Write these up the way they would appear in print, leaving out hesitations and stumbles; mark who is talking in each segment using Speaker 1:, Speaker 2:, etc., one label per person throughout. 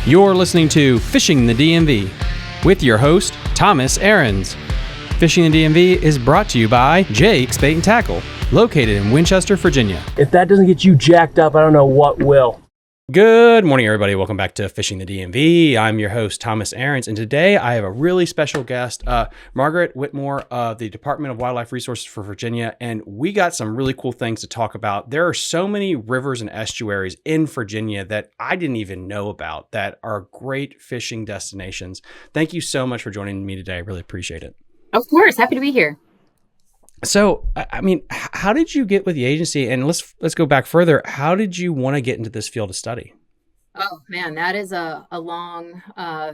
Speaker 1: You're listening to Fishing the DMV with your host, Thomas Ahrens. Fishing the DMV is brought to you by Jake's Bait and Tackle, located in Winchester, Virginia.
Speaker 2: If that doesn't get you jacked up, I don't know what will.
Speaker 1: Good morning, everybody. Welcome back to Fishing the DMV. I'm your host, Thomas Ahrens, and today I have a really special guest, Margaret Whitmore of the Department of Wildlife Resources for Virginia, and we got some really cool things to talk about. There are so many rivers and estuaries in Virginia that I didn't even know about that are great fishing destinations. Thank you so much for joining me today. I really appreciate it.
Speaker 3: Of course. Happy to be here.
Speaker 1: So, I mean, how did you get with the agency? And let's go back further. How did you want to get into this field of study?
Speaker 3: Oh man, that is a long,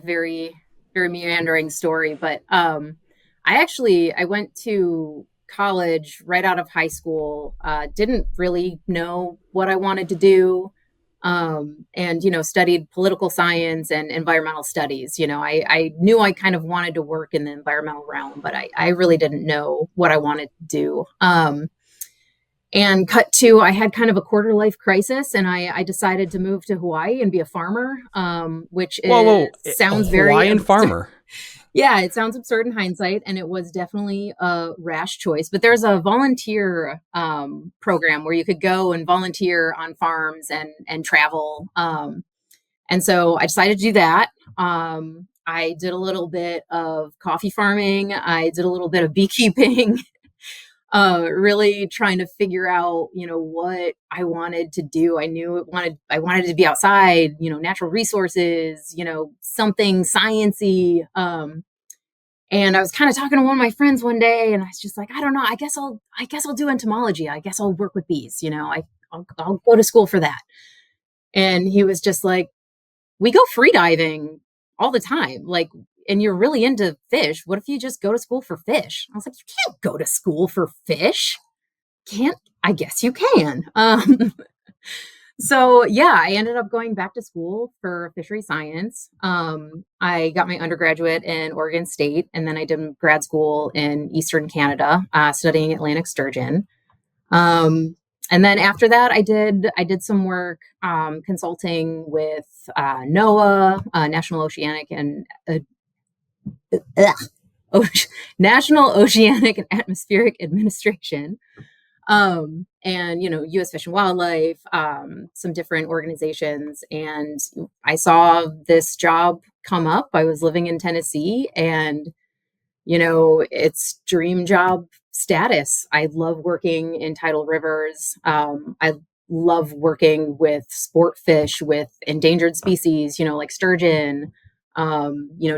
Speaker 3: very, very meandering story. But I went to college right out of high school. Didn't really know what I wanted to do. And, studied political science and environmental studies. I knew I kind of wanted to work in the environmental realm, but I really didn't know what I wanted to do. And I had kind of a quarter life crisis, and I decided to move to Hawaii and be a farmer, which sounds very
Speaker 1: Hawaiian farmer.
Speaker 3: Yeah, it sounds absurd in hindsight, and it was definitely a rash choice. But there's a volunteer program where you could go and volunteer on farms and travel. And so I decided to do that. I did a little bit of coffee farming. I did a little bit of beekeeping, really trying to figure out, what I wanted to do. I wanted to be outside, natural resources, something sciencey. And I was kind of talking to one of my friends one day, and I was just like, I don't know. I guess I'll do entomology. I guess I'll work with bees. I'll go to school for that. And he was just like, we go free diving all the time. Like, and you're really into fish. What if you just go to school for fish? I was like, you can't go to school for fish. Can't? I guess you can. So yeah, I ended up going back to school for fishery science. I got my undergraduate in Oregon State, and then I did grad school in Eastern Canada, studying Atlantic sturgeon. And then after that, I did some work consulting with NOAA, National Oceanic and National Oceanic and Atmospheric Administration. And, U.S. Fish and Wildlife, some different organizations. And I saw this job come up. I was living in Tennessee, and, it's dream job status. I love working in tidal rivers. I love working with sport fish, with endangered species, like sturgeon,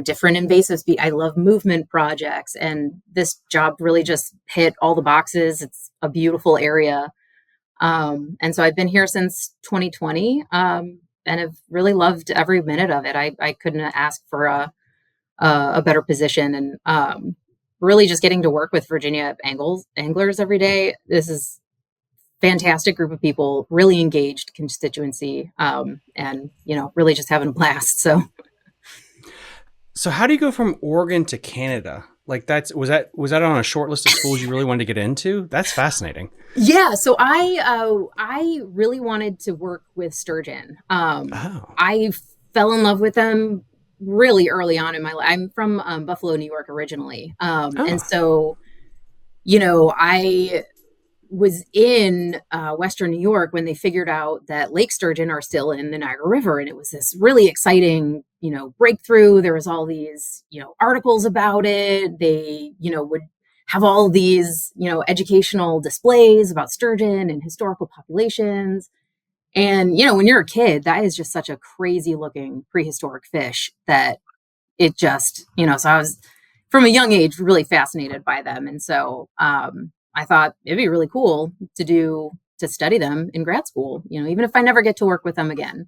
Speaker 3: different invasive species. I love movement projects, and this job really just hit all the boxes. It's a beautiful area. And so I've been here since 2020, and have really loved every minute of it. I couldn't ask for a better position, and really just getting to work with Virginia anglers every day. This is fantastic group of people, really engaged constituency, and really just having a blast.
Speaker 1: So how do you go from Oregon to Canada? Like was that on a short list of schools you really wanted to get into? That's fascinating.
Speaker 3: Yeah. So I really wanted to work with sturgeon. I fell in love with them really early on in my life. I'm from Buffalo, New York originally. And so, I was in Western New York when they figured out that lake sturgeon are still in the Niagara River. And it was this really exciting, breakthrough. There was all these, articles about it. They, would have all these, educational displays about sturgeon and historical populations. And, when you're a kid, that is just such a crazy looking prehistoric fish that it just, so I was from a young age really fascinated by them. And so I thought it'd be really cool to study them in grad school, even if I never get to work with them again.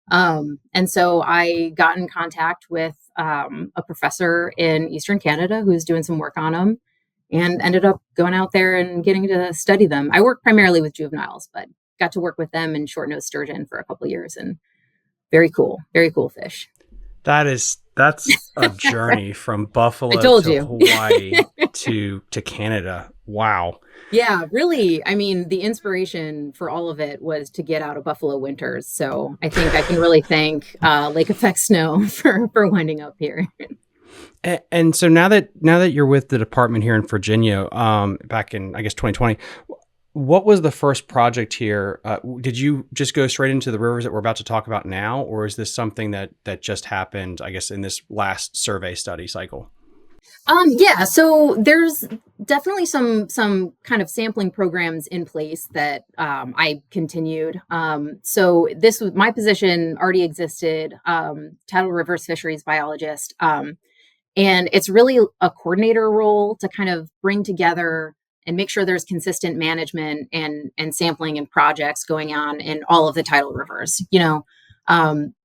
Speaker 3: And so I got in contact with a professor in Eastern Canada who's doing some work on them, and ended up going out there and getting to study them. I work primarily with juveniles, but got to work with them in short-nosed sturgeon for a couple of years, and very cool fish.
Speaker 1: That's a journey from Buffalo to Hawaii to Canada. Wow.
Speaker 3: Yeah, really. I mean, the inspiration for all of it was to get out of Buffalo winters. So I think I can really thank Lake Effect Snow for winding up here.
Speaker 1: And so now that you're with the department here in Virginia, back in I guess 2020, what was the first project here? Did you just go straight into the rivers that we're about to talk about now, or is this something that just happened, I guess, in this last survey study cycle?
Speaker 3: Yeah, so there's definitely some kind of sampling programs in place that I continued. So this was my position already existed, Tidal Rivers Fisheries Biologist. And it's really a coordinator role to kind of bring together and make sure there's consistent management and sampling and projects going on in all of the tidal rivers. Um,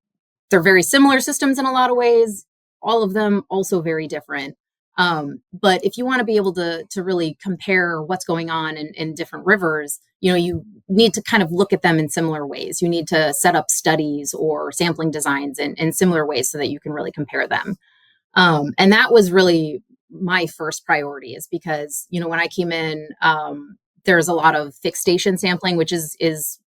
Speaker 3: they're very similar systems in a lot of ways. All of them also very different. But if you want to be able to really compare what's going on in different rivers, you need to kind of look at them in similar ways. You need to set up studies or sampling designs in similar ways so that you can really compare them. And that was really my first priority, is because, when I came in, there's a lot of fixed station sampling, which is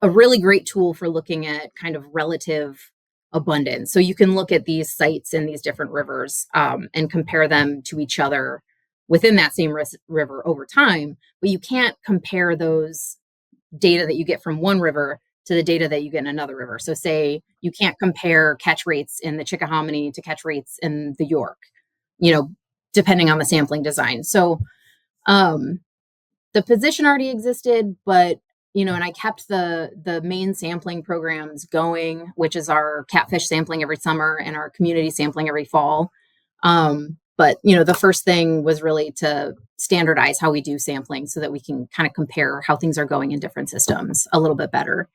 Speaker 3: a really great tool for looking at kind of relative abundance. So you can look at these sites in these different rivers and compare them to each other within that same river over time, but you can't compare those data that you get from one river to the data that you get in another river. So say you can't compare catch rates in the Chickahominy to catch rates in the York, you know, depending on the sampling design. So um, the position already existed, but and I kept the main sampling programs going, which is our catfish sampling every summer and our community sampling every fall. But the first thing was really to standardize how we do sampling so that we can kind of compare how things are going in different systems a little bit better.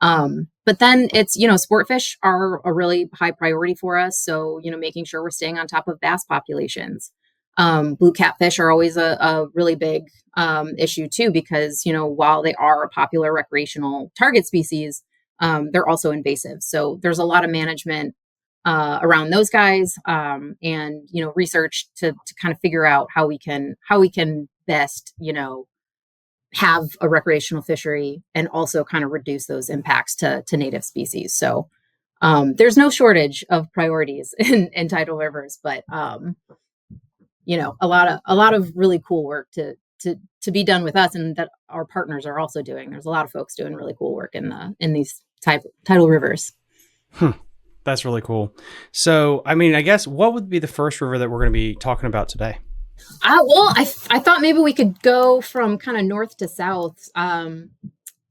Speaker 3: But then it's, sport fish are a really high priority for us. So, making sure we're staying on top of bass populations. Blue catfish are always a really big issue too, because, while they are a popular recreational target species, they're also invasive. So there's a lot of management around those guys, and, research to kind of figure out how we can best, have a recreational fishery and also kind of reduce those impacts to native species. So there's no shortage of priorities in tidal rivers, but a lot of really cool work to be done with us, and that our partners are also doing. There's a lot of folks doing really cool work in these tidal rivers.
Speaker 1: That's really cool. So, I mean, I guess what would be the first river that we're going to be talking about today?
Speaker 3: Well, I thought maybe we could go from kind of north to south.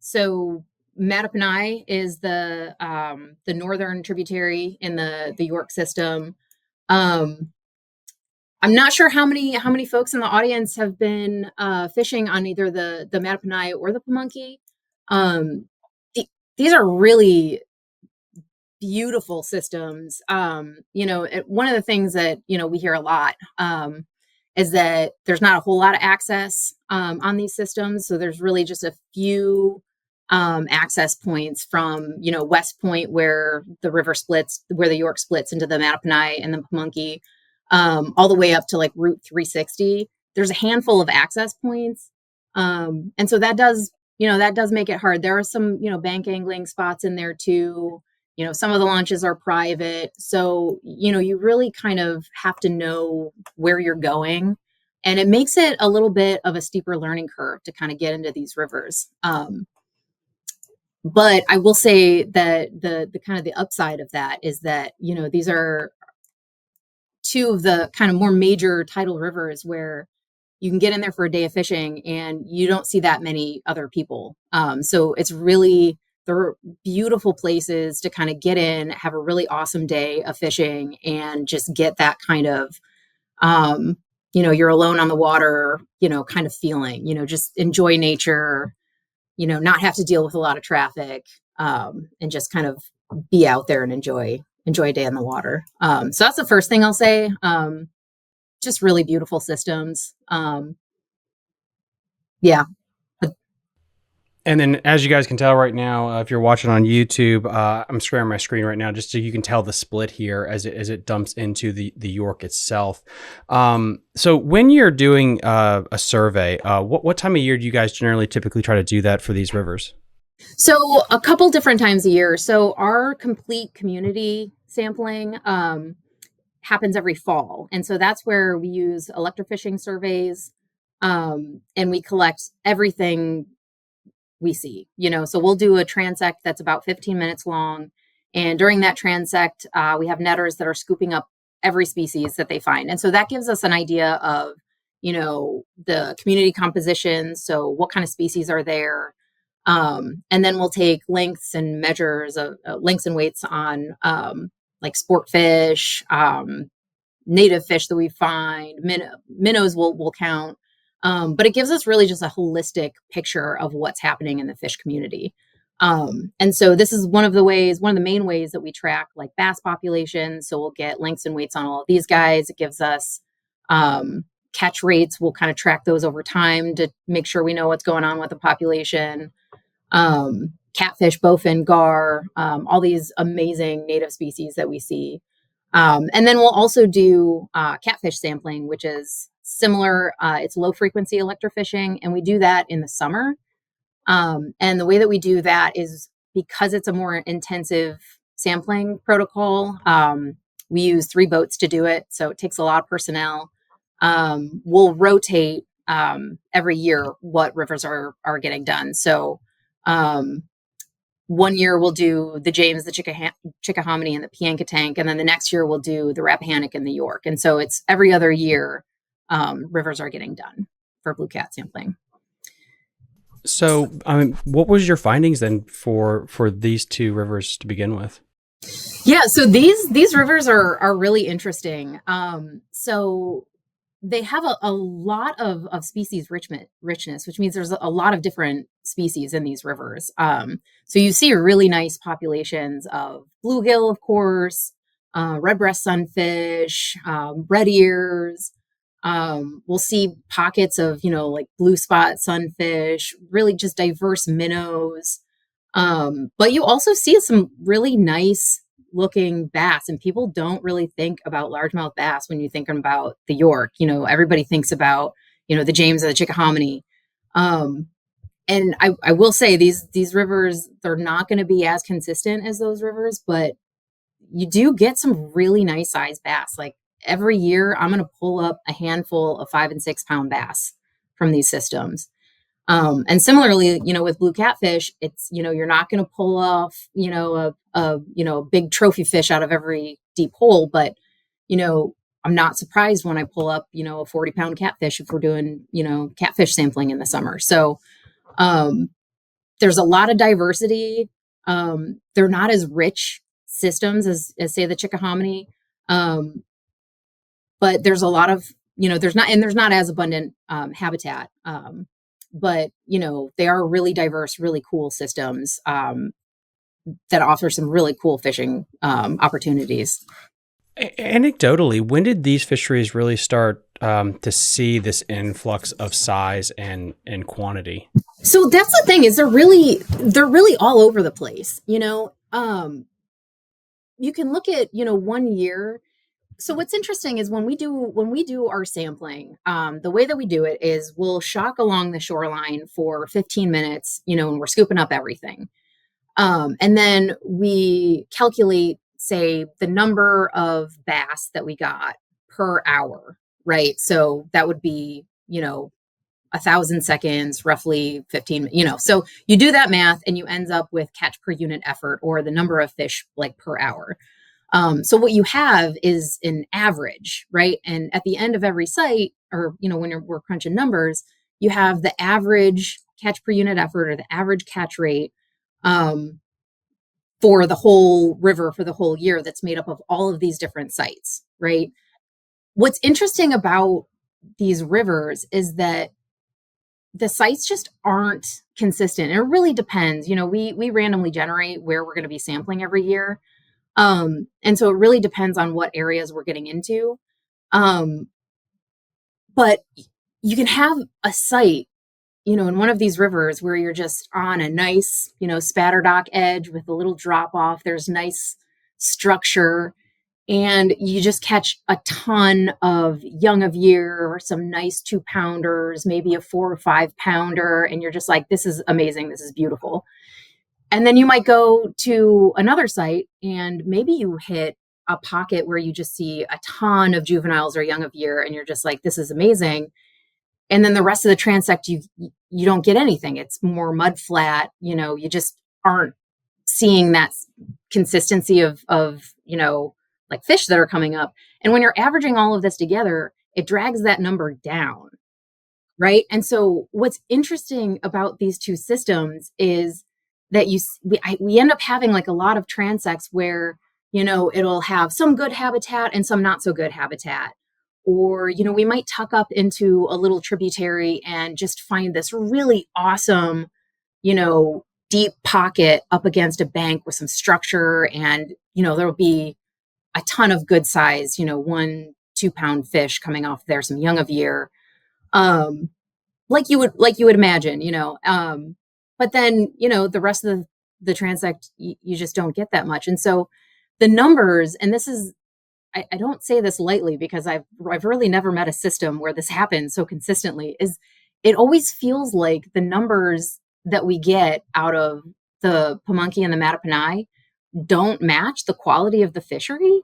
Speaker 3: So Mattaponi is the northern tributary in the York system. Um, I'm not sure how many folks in the audience have been fishing on either the Mattaponi or the Pamunkey. These are really beautiful systems. One of the things that we hear a lot is that there's not a whole lot of access on these systems. So there's really just a few access points from, West Point, where the river splits, where the York splits into the Mattaponi and the Pamunkey, all the way up to like Route 360. There's a handful of access points. And so that does make it hard. There are some, bank angling spots in there too. Some of the launches are private. So, you really kind of have to know where you're going. And it makes it a little bit of a steeper learning curve to kind of get into these rivers. But I will say that the kind of the upside of that is that, these are two of the kind of more major tidal rivers where you can get in there for a day of fishing and you don't see that many other people. So it's really, they're beautiful places to kind of get in, have a really awesome day of fishing, and just get that kind of, you're alone on the water, kind of feeling, just enjoy nature, not have to deal with a lot of traffic, and just kind of be out there and enjoy a day on the water. So that's the first thing I'll say. Just really beautiful systems. Yeah.
Speaker 1: And then, as you guys can tell right now, if you're watching on YouTube, I'm sharing my screen right now just so you can tell the split here as it dumps into the York itself. So, when you're doing a survey, what time of year do you guys generally typically try to do that for these rivers?
Speaker 3: So a couple different times a year. So our complete community sampling happens every fall. And so that's where we use electrofishing surveys, and we collect everything we see. So we'll do a transect that's about 15 minutes long. And during that transect, we have netters that are scooping up every species that they find. And so that gives us an idea of, the community composition. So what kind of species are there? And then we'll take lengths and measures of lengths and weights on like sport fish, native fish that we find, minnows we'll count. But it gives us really just a holistic picture of what's happening in the fish community. And so this is one of the main ways that we track like bass populations. So we'll get lengths and weights on all of these guys. It gives us catch rates. We'll kind of track those over time to make sure we know what's going on with the population. Catfish, bowfin, gar, all these amazing native species that we see. And then we'll also do catfish sampling, which is similar. It's low frequency electrofishing, and we do that in the summer. And the way that we do that is because it's a more intensive sampling protocol. We use 3 boats to do it, so it takes a lot of personnel. We'll rotate every year what rivers are getting done. So one year we'll do the James, the Chickahominy, and the Pamunkey, and then the next year we'll do the Rappahannock and the York. And so it's every other year rivers are getting done for blue cat sampling.
Speaker 1: So, what was your findings then for these 2 rivers to begin with?
Speaker 3: Yeah, so these rivers are really interesting. So they have a lot of species richness, which means there's a lot of different species in these rivers. So you see really nice populations of bluegill, of course, red-breast sunfish, red ears. We'll see pockets of, like blue spot sunfish, really just diverse minnows. But you also see some really nice looking bass, and people don't really think about largemouth bass when you're thinking about the York. Everybody thinks about, the James or the Chickahominy. And I will say these rivers, they're not going to be as consistent as those rivers, but you do get some really nice sized bass. Like every year I'm going to pull up a handful of 5 and 6 pound bass from these systems. And similarly, with blue catfish, it's, you're not going to pull off, a big trophy fish out of every deep hole, but, I'm not surprised when I pull up, a 40-pound catfish if we're doing, catfish sampling in the summer. So, there's a lot of diversity. They're not as rich systems as say the Chickahominy. But there's a lot of, there's not as abundant, habitat. But they are really diverse, really cool systems that offer some really cool fishing opportunities.
Speaker 1: Anecdotally, when did these fisheries really start to see this influx of size and quantity?
Speaker 3: So that's the thing, is they're really all over the place. You can look at 1 year. So what's interesting is when we do our sampling, the way that we do it is we'll shock along the shoreline for 15 minutes, and we're scooping up everything. And then we calculate, say, the number of bass that we got per hour, right? So that would be, 1,000 seconds, roughly 15, so you do that math and you end up with catch per unit effort, or the number of fish like per hour. So what you have is an average, right? And at the end of every site, or, when we're crunching numbers, you have the average catch per unit effort, or the average catch rate for the whole river for the whole year, that's made up of all of these different sites, right? What's interesting about these rivers is that the sites just aren't consistent. It really depends. We randomly generate where we're going to be sampling every year. And so it really depends on what areas we're getting into. But you can have a site in one of these rivers where you're just on a nice, spatter dock edge with a little drop off, there's nice structure, and you just catch a ton of young of year or some nice 2-pounders, maybe a 4 or 5-pounder. And you're just like, this is amazing. This is beautiful. And then you might go to another site and maybe you hit a pocket where you just see a ton of juveniles or young of year. And you're just like, this is amazing. And then the rest of the transect, you don't get anything. It's more mud flat. You just aren't seeing that consistency of like fish that are coming up. And when you're averaging all of this together, it drags that number down, right? And so what's interesting about these two systems is that we end up having like a lot of transects where, it'll have some good habitat and some not so good habitat. Or, we might tuck up into a little tributary and just find this really awesome, deep pocket up against a bank with some structure. And, there'll be a ton of good size, 1-2 pound fish coming off there, some young of year, like you would imagine, but then, the rest of the transect, you just don't get that much. And so the numbers, and this is, I don't say this lightly because I've really never met a system where this happens so consistently, is it always feels like the numbers that we get out of the Pamunkey and the Mattaponi don't match the quality of the fishery.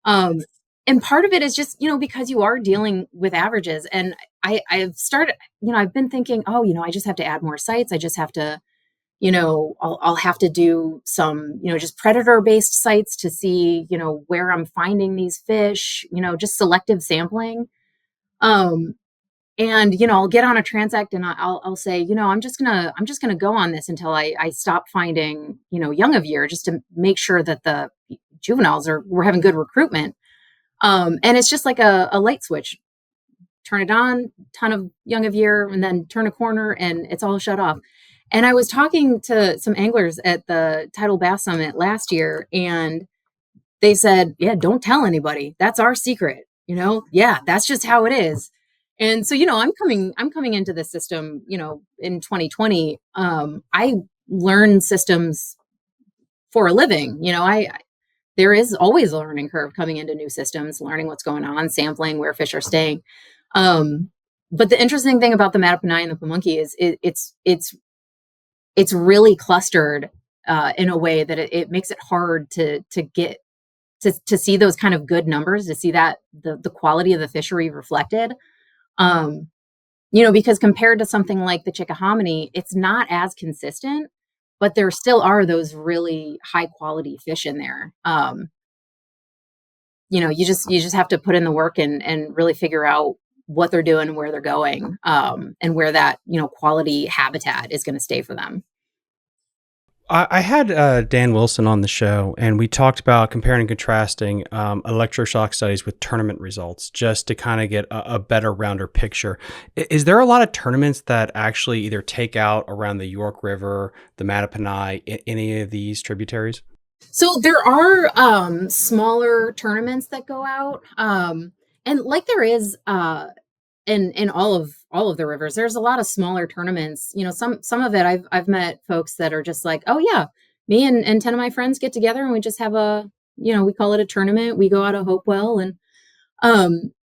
Speaker 3: And part of it is just, because you are dealing with averages. And I've started, I've been thinking, I just have to add more sites. I just have to, I'll have to do some, just predator-based sites to see, where I'm finding these fish, just selective sampling. And, I'll get on a transect and I'll say, I'm just gonna go on this until I stop finding, young of year, just to make sure that the juveniles we're having good recruitment. And it's just like a light switch. Turn it on, ton of young of year, and then turn a corner and it's all shut off. And I was talking to some anglers at the Tidal Bass Summit last year, and they said, yeah, don't tell anybody. That's our secret. Yeah, that's just how it is. And so, I'm coming into the system, in 2020. I learn systems for a living. There is always a learning curve coming into new systems, learning what's going on, sampling where fish are staying. But the interesting thing about the Mattaponi and the Pamunkey is it's really clustered in a way that it makes it hard to get to see those kind of good numbers, to see that the quality of the fishery reflected. Because compared to something like the Chickahominy, it's not as consistent, but there still are those really high quality fish in there. You just have to put in the work and really figure out what they're doing and where they're going, and where that, quality habitat is going to stay for them.
Speaker 1: I had Dan Wilson on the show, and we talked about comparing and contrasting electroshock studies with tournament results, just to kind of get a better, rounder picture. Is there a lot of tournaments that actually either take out around the York River, the Mattaponi, any of these tributaries?
Speaker 3: So there are smaller tournaments that go out, and like there is in all of the rivers, there's a lot of smaller tournaments. Some of it I've met folks that are just like, oh yeah, me and 10 of my friends get together and we just have we call it a tournament. We go out of Hopewell, and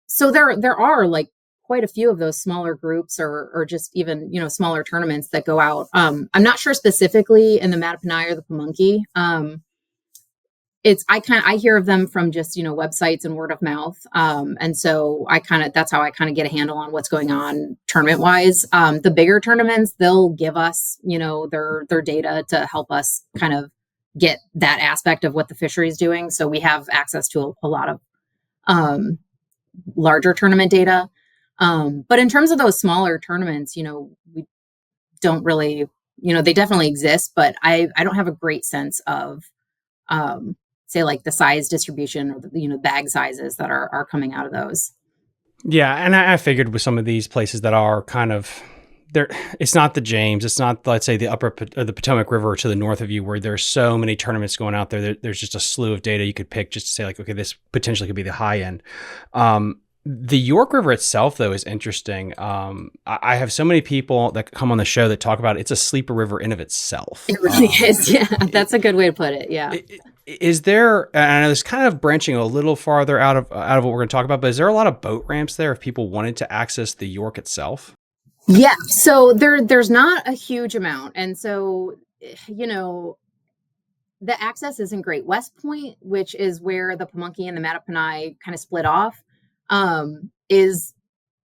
Speaker 3: so there are like quite a few of those smaller groups or just even smaller tournaments that go out. I'm not sure specifically in the Mattaponi or the Pamunkey. I hear of them from just, websites and word of mouth. And so that's how I kind of get a handle on what's going on tournament wise. The bigger tournaments, they'll give us, their data to help us kind of get that aspect of what the fishery is doing. So we have access to a lot of larger tournament data. But in terms of those smaller tournaments, we don't really, they definitely exist, but I don't have a great sense of, say like the size distribution or the bag sizes that are coming out of those.
Speaker 1: Yeah, and I figured with some of these places that are kind of there, it's not the James, it's not, let's say, the the Potomac River to the north of you, where there's so many tournaments going out there. There's just a slew of data you could pick just to say like, okay, this potentially could be the high end. The York River itself, though, is interesting. I have so many people that come on the show that talk about it's a sleeper river in of itself.
Speaker 3: It really is. Yeah, that's a good way to put it. Yeah.
Speaker 1: Is there, and I know this kind of branching a little farther out of what we're going to talk about, but is there a lot of boat ramps there if people wanted to access the York itself?
Speaker 3: Yeah. So there's not a huge amount. And so, you know, the access isn't great. West Point, which is where the Pamunkey and the Mattaponi kind of split off, is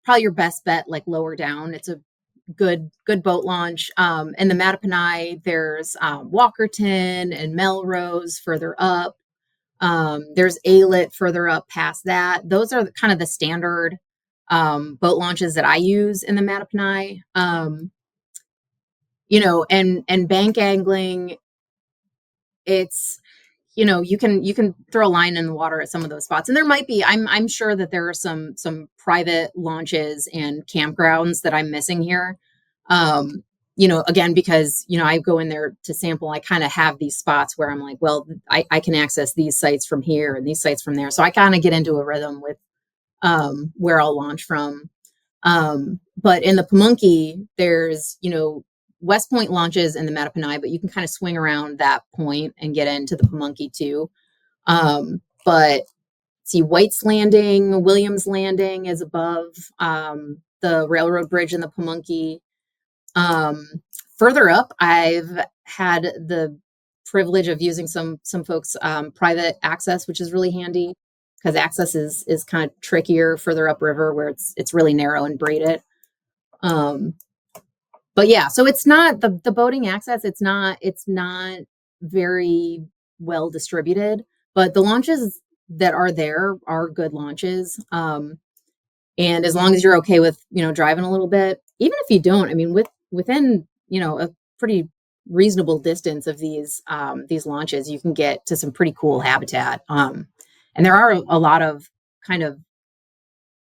Speaker 3: probably your best bet, like lower down. It's a good boat launch. And the Mattaponi, there's Walkerton and Melrose further up. There's Aylet further up past that. Those are kind of the standard boat launches that I use in the Mattaponi. You know, and bank angling, it's, you know, you can throw a line in the water at some of those spots, and there might be, I'm sure that there are some private launches and campgrounds that I'm missing here. You know, again, because, you know, I go in there to sample, I kind of have these spots where I'm like, well, I can access these sites from here and these sites from there, so I kind of get into a rhythm with where I'll launch from. But in the Pamunkey, there's, you know, West Point launches in the Mattaponi, but you can kind of swing around that point and get into the Pamunkey too. But see, White's Landing, Williams Landing is above the railroad bridge in the Pamunkey. Further up, I've had the privilege of using some folks' private access, which is really handy because access is kind of trickier further upriver where it's really narrow and braided. But yeah, so it's not the boating access. It's not very well distributed, but the launches that are there are good launches. And as long as you're okay with, you know, driving a little bit, even if you don't, I mean, within, you know, a pretty reasonable distance of these launches, you can get to some pretty cool habitat. And there are a lot of kind of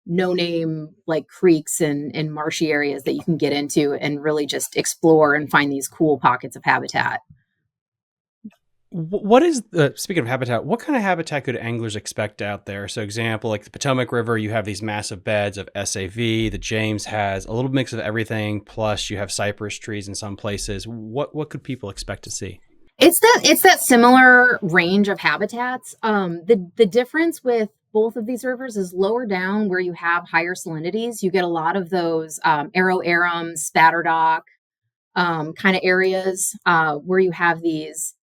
Speaker 3: no name like creeks and marshy areas that you can get into and really just explore and find these cool pockets of habitat.
Speaker 1: What is speaking of habitat, what kind of habitat could anglers expect out there? So example, like the Potomac River, you have these massive beds of SAV. The James has a little mix of everything. Plus you have cypress trees in some places. What could people expect to see?
Speaker 3: It's that similar range of habitats. The difference with both of these rivers is lower down where you have higher salinities. You get a lot of those arrow arum, spatterdock kind of areas where you have these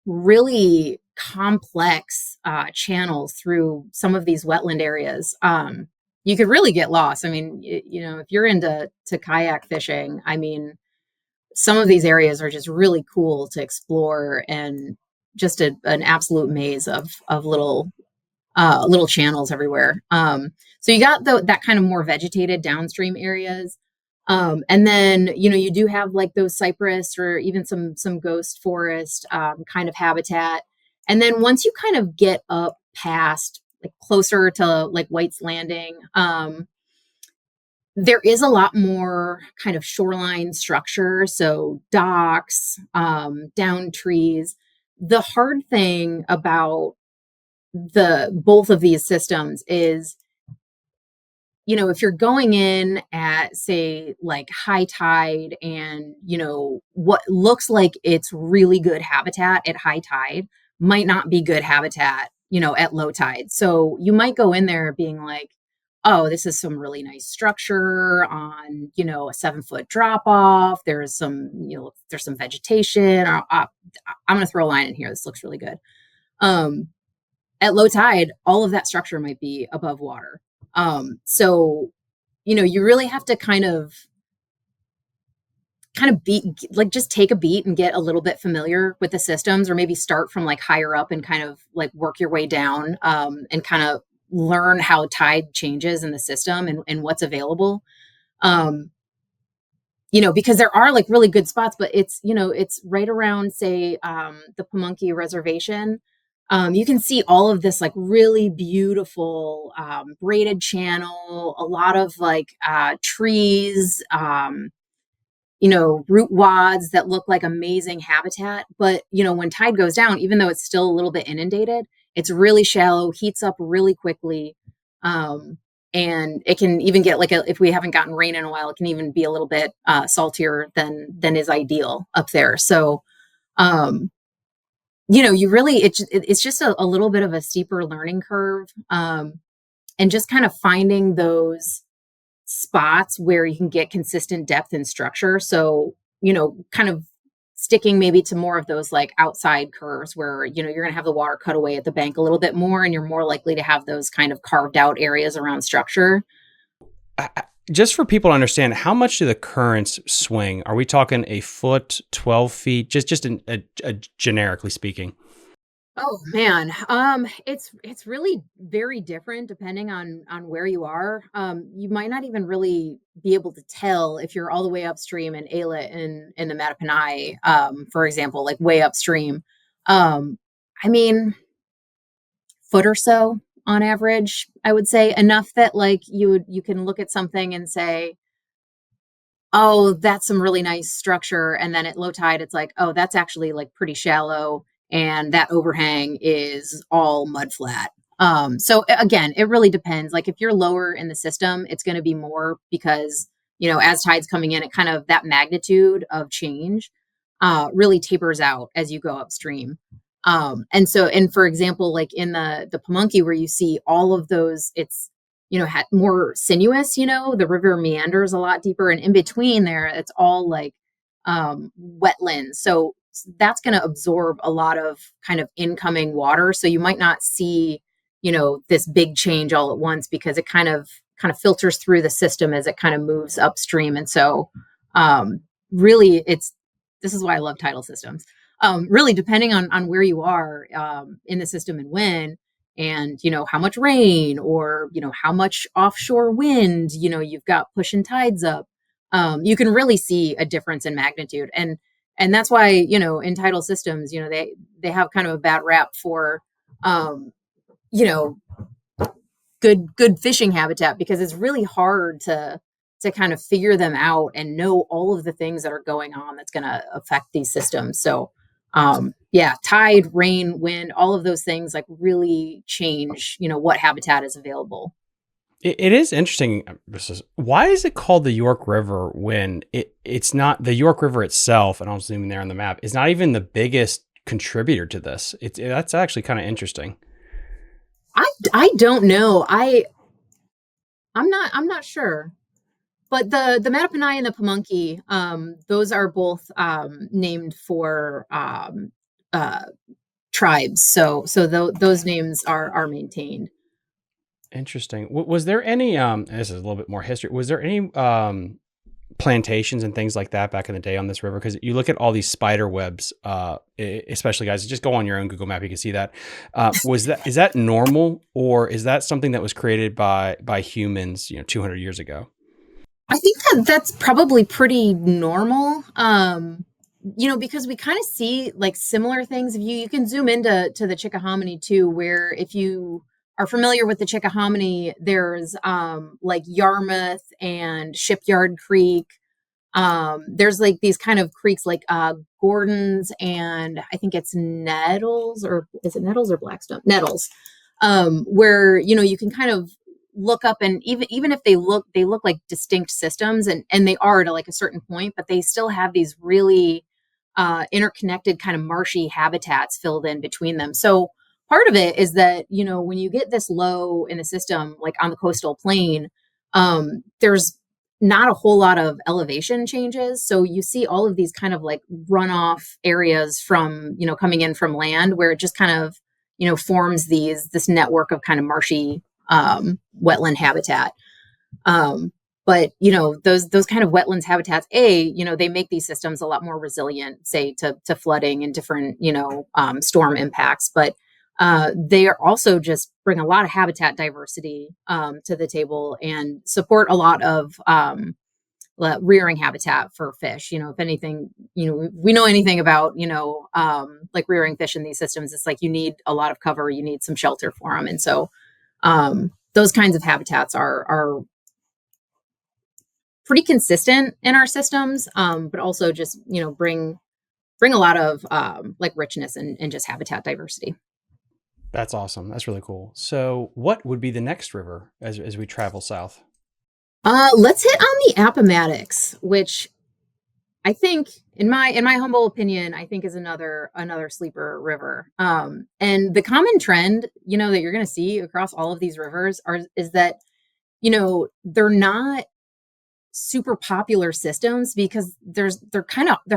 Speaker 3: really complex channels through some of these wetland areas. You could really get lost. I mean, you know, if you're into kayak fishing, I mean, some of these areas are just really cool to explore and just an absolute maze of little channels everywhere. So you got that kind of more vegetated downstream areas. And then, you know, you do have like those cypress or even some ghost forest kind of habitat. And then once you kind of get up past like closer to like White's Landing, there is a lot more kind of shoreline structure. So docks, down trees. The hard thing about both of these systems is, you know, if you're going in at say like high tide and, you know, what looks like it's really good habitat at high tide might not be good habitat, you know, at low tide. So you might go in there being like, oh, this is some really nice structure on, you know, a 7-foot drop off. There's some, you know, there's some vegetation. Or, I'm going to throw a line in here. This looks really good. At low tide, all of that structure might be above water. So, you know, you really have to kind of beat, like just take a beat and get a little bit familiar with the systems, or maybe start from like higher up and kind of like work your way down, and kind of learn how tide changes in the system and what's available. You know, because there are like really good spots, but it's, you know, it's right around, say, the Pamunkey Reservation. You can see all of this like really beautiful braided channel, a lot of like trees, you know, root wads that look like amazing habitat. But, you know, when tide goes down, even though it's still a little bit inundated, it's really shallow, heats up really quickly. And it can even get if we haven't gotten rain in a while, it can even be a little bit saltier than is ideal up there. So, you really, it's just a little bit of a steeper learning curve. And just kind of finding those spots where you can get consistent depth and structure. So, kind of sticking maybe to more of those like outside curves where, you're going to have the water cut away at the bank a little bit more, and you're more likely to have those kind of carved out areas around structure.
Speaker 1: Just for people to understand, how much do the currents swing? Are we talking a foot, 12 feet, just generically speaking?
Speaker 3: Oh man, it's really very different depending on where you are. You might not even really be able to tell if you're all the way upstream in Aylet in the Mattaponi, for example, like way upstream. I mean, foot or so on average, I would say, enough that like you can look at something and say, oh, that's some really nice structure. And then at low tide, it's like, oh, that's actually like pretty shallow. And that overhang is all mud flat. So again, it really depends. Like if you're lower in the system, it's going to be more because, as tide's coming in, it kind of that magnitude of change really tapers out as you go upstream. And for example, like in the Pamunkey, where you see all of those, it's had more sinuous, the river meanders a lot deeper, and in between there, it's all like wetlands. So that's going to absorb a lot of kind of incoming water. So you might not see, this big change all at once because it kind of filters through the system as it kind of moves upstream. And so really this is why I love tidal systems. Really depending on where you are in the system and when, and how much rain or how much offshore wind you've got pushing tides up, you can really see a difference in magnitude. And that's why in tidal systems they have kind of a bad rap for good fishing habitat, because it's really hard to kind of figure them out and know all of the things that are going on that's going to affect these systems. So tide, rain, wind, all of those things like really change what habitat is available.
Speaker 1: It is interesting. Why is it called the York River when it's not the York River itself? And I'll zoom in there on the map. Is not even the biggest contributor to this. That's actually kind of interesting.
Speaker 3: I don't know. I'm not sure. But the Mattaponi and the Pamunkey, those are both named for tribes. So those names are maintained.
Speaker 1: Interesting. Was there any, this is a little bit more history. Was there any plantations and things like that back in the day on this river? Because you look at all these spider webs, especially guys, just go on your own Google map. You can see that. Is that normal, or is that something that was created by humans, 200 years ago?
Speaker 3: I think that's probably pretty normal. Because we kind of see like similar things. If you can zoom into the Chickahominy too, where if you are familiar with the Chickahominy, there's like Yarmouth and Shipyard Creek. There's like these kind of creeks like Gordon's, and I think it's Nettles, or is it Nettles or Blackstone? Nettles, where you can kind of look up, and even if they look like distinct systems, and they are to like a certain point, but they still have these really interconnected kind of marshy habitats filled in between them. So part of it is that when you get this low in the system, like on the coastal plain, there's not a whole lot of elevation changes, so you see all of these kind of like runoff areas from coming in from land, where it just kind of forms this network of kind of marshy wetland habitat. But those kind of wetlands habitats, they make these systems a lot more resilient, say to flooding and different storm impacts. But they are also just bring a lot of habitat diversity to the table and support a lot of rearing habitat for fish. If anything, we know anything about like rearing fish in these systems, it's like you need a lot of cover, you need some shelter for them, and so those kinds of habitats are pretty consistent in our systems, but also just bring a lot of like richness and just habitat diversity.
Speaker 1: That's awesome. That's really cool. So what would be the next river as we travel south?
Speaker 3: Let's hit on the Appomattox, which I think, in my humble opinion, I think is another sleeper river. And the common trend, that you're going to see across all of these rivers is that they're not super popular systems because they're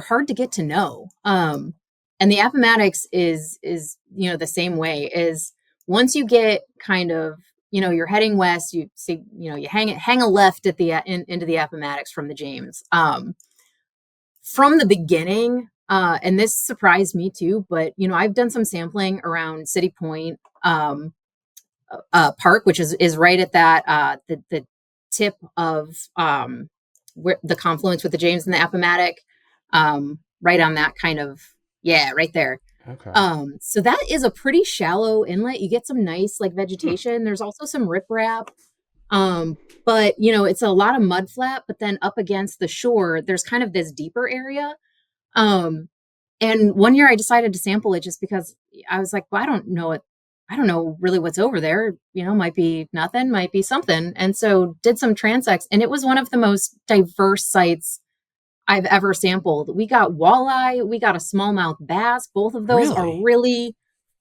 Speaker 3: hard to get to know. And the Appomattox is the same way. Is once you get kind of you're heading west, you see you hang a left at into the Appomattox from the James. From the beginning, and this surprised me too, but I've done some sampling around City Point Park, which is right at that the tip of where the confluence with the James and the Appomattox, right on that kind of, yeah, right there.
Speaker 1: Okay.
Speaker 3: So that is a pretty shallow inlet. You get some nice like vegetation. There's also some riprap. But it's a lot of mud flat, but then up against the shore, there's kind of this deeper area. Um, and one year I decided to sample it just because I was like, well, I don't know really what's over there. Might be nothing, might be something. And so did some transects, and it was one of the most diverse sites I've ever sampled. We got walleye, we got a smallmouth bass. Both of those are
Speaker 1: Really?
Speaker 3: really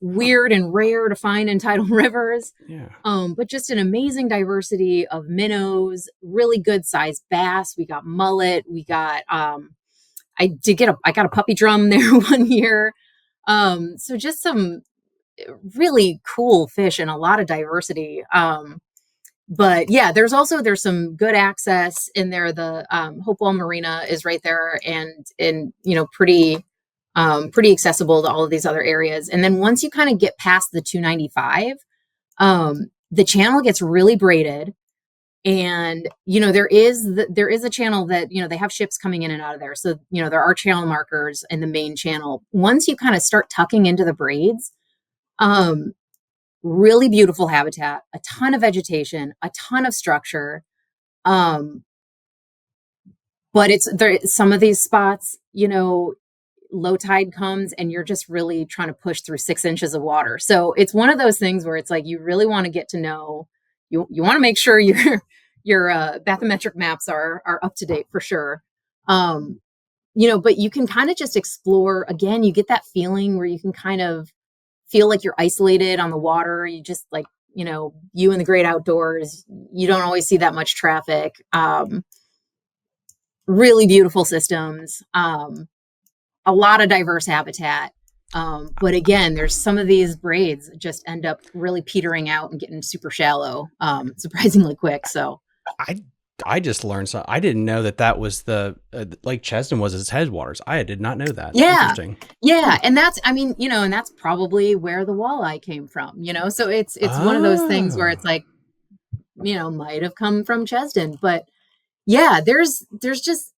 Speaker 1: Huh.
Speaker 3: weird and rare to find in tidal rivers.
Speaker 1: Yeah.
Speaker 3: But just an amazing diversity of minnows, really good sized bass. We got mullet. We got I got a puppy drum there one year. So just some really cool fish and a lot of diversity. But yeah, there's some good access in there. The Hopewell Marina is right there, and pretty accessible to all of these other areas. And then once you kind of get past the 295, the channel gets really braided, and there is a channel that they have ships coming in and out of there. So there are channel markers in the main channel. Once you kind of start tucking into the braids, um, really beautiful habitat, a ton of vegetation, a ton of structure. Um, but it's there. Some of these spots, low tide comes and you're just really trying to push through 6 inches of water. So it's one of those things where it's like you really want to get to know. You want to make sure your bathymetric maps are up to date for sure. But you can kind of just explore again. You get that feeling where you can kind of feel like you're isolated on the water. You just like, you in the great outdoors, you don't always see that much traffic. Really beautiful systems, a lot of diverse habitat. But again, there's some of these braids just end up really petering out and getting super shallow, surprisingly quick. So
Speaker 1: I I just learned something. I didn't know that was the Lake Cheston was its headwaters. I did not know that.
Speaker 3: yeah,
Speaker 1: Interesting.
Speaker 3: yeah. And that's, I mean, and that's probably where the walleye came from, so it's one of those things where
Speaker 1: Oh,
Speaker 3: it's like, might have come from Cheston. But yeah, there's just,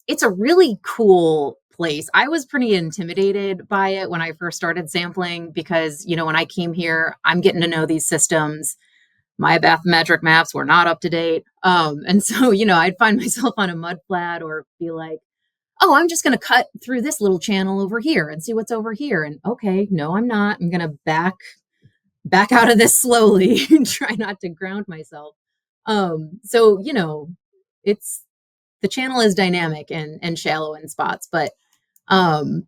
Speaker 3: it's a really cool place. I was pretty intimidated by it when I first started sampling because, when I came here, I'm getting to know these systems. My bathymetric maps were not up to date. And so, I'd find myself on a mud flat or be like, oh, I'm just going to cut through this little channel over here and see what's over here. And okay, no, I'm not. I'm going to back out of this slowly and try not to ground myself. So, it's, the channel is dynamic and shallow in spots, but um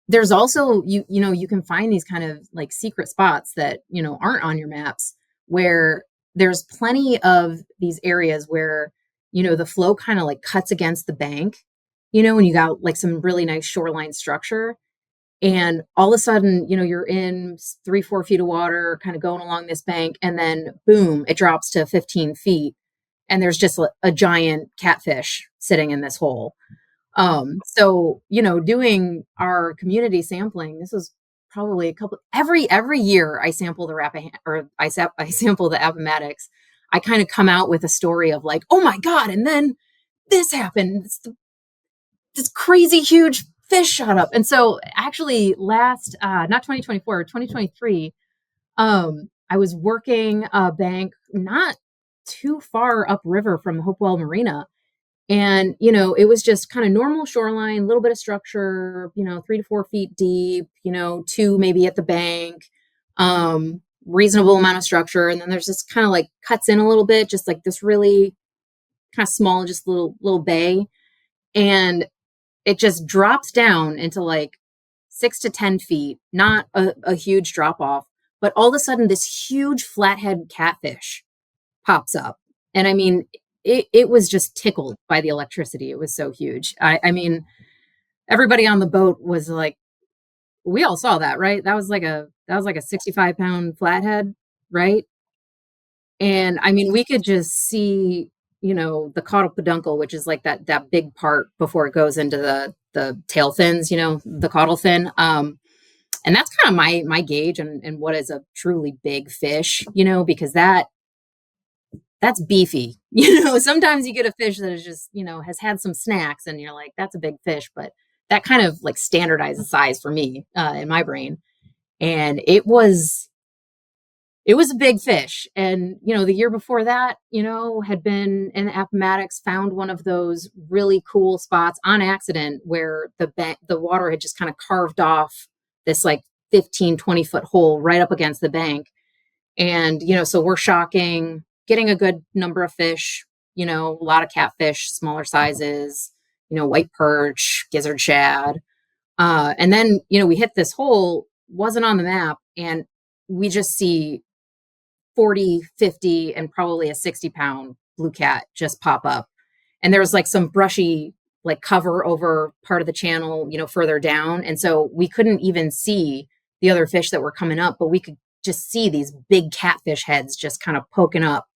Speaker 3: there's also you can find these kind of like secret spots that aren't on your maps, where there's plenty of these areas where the flow kind of like cuts against the bank, and you got like some really nice shoreline structure, and all of a sudden you're in 3-4 feet of water kind of going along this bank, and then boom, it drops to 15 feet, and there's just a giant catfish sitting in this hole. So, doing our community sampling, this was probably every year I sample the I sample the Appomattox. I kind of come out with a story of like, oh my God, and then this happened. This crazy huge fish shot up. And so actually last, not 2024, 2023, I was working a bank not too far upriver from Hopewell Marina, and, it was just kind of normal shoreline, a little bit of structure, 3 to 4 feet deep, two maybe at the bank. reasonable amount of structure. And then there's this kind of like cuts in a little bit, just like this really kind of small, just little bay. And it just drops down into like 6 to 10 feet, not a huge drop off, but all of a sudden this huge flathead catfish pops up. And I mean, it was just tickled by the electricity. It was so huge. I mean, everybody on the boat was like, we all saw that, right? That was like a 65-pound flathead, right? And I mean, we could just see, the caudal peduncle, which is like that big part before it goes into the tail fins, the caudal fin. And that's kind of my gauge and what is a truly big fish, because that's beefy. Sometimes you get a fish that is just, has had some snacks and you're like, that's a big fish, but that kind of like standardizes size for me in my brain. And it was a big fish. And, the year before that, had been in the Appamatics, found one of those really cool spots on accident where the water had just kind of carved off this like 15, 20-foot hole right up against the bank. And, so we're shocking, getting a good number of fish, a lot of catfish, smaller sizes, white perch, gizzard shad. And then, we hit this hole, wasn't on the map, and we just see 40, 50, and probably a 60-pound blue cat just pop up. And there was like some brushy like cover over part of the channel, further down. And so we couldn't even see the other fish that were coming up, but we could just see these big catfish heads just kind of poking up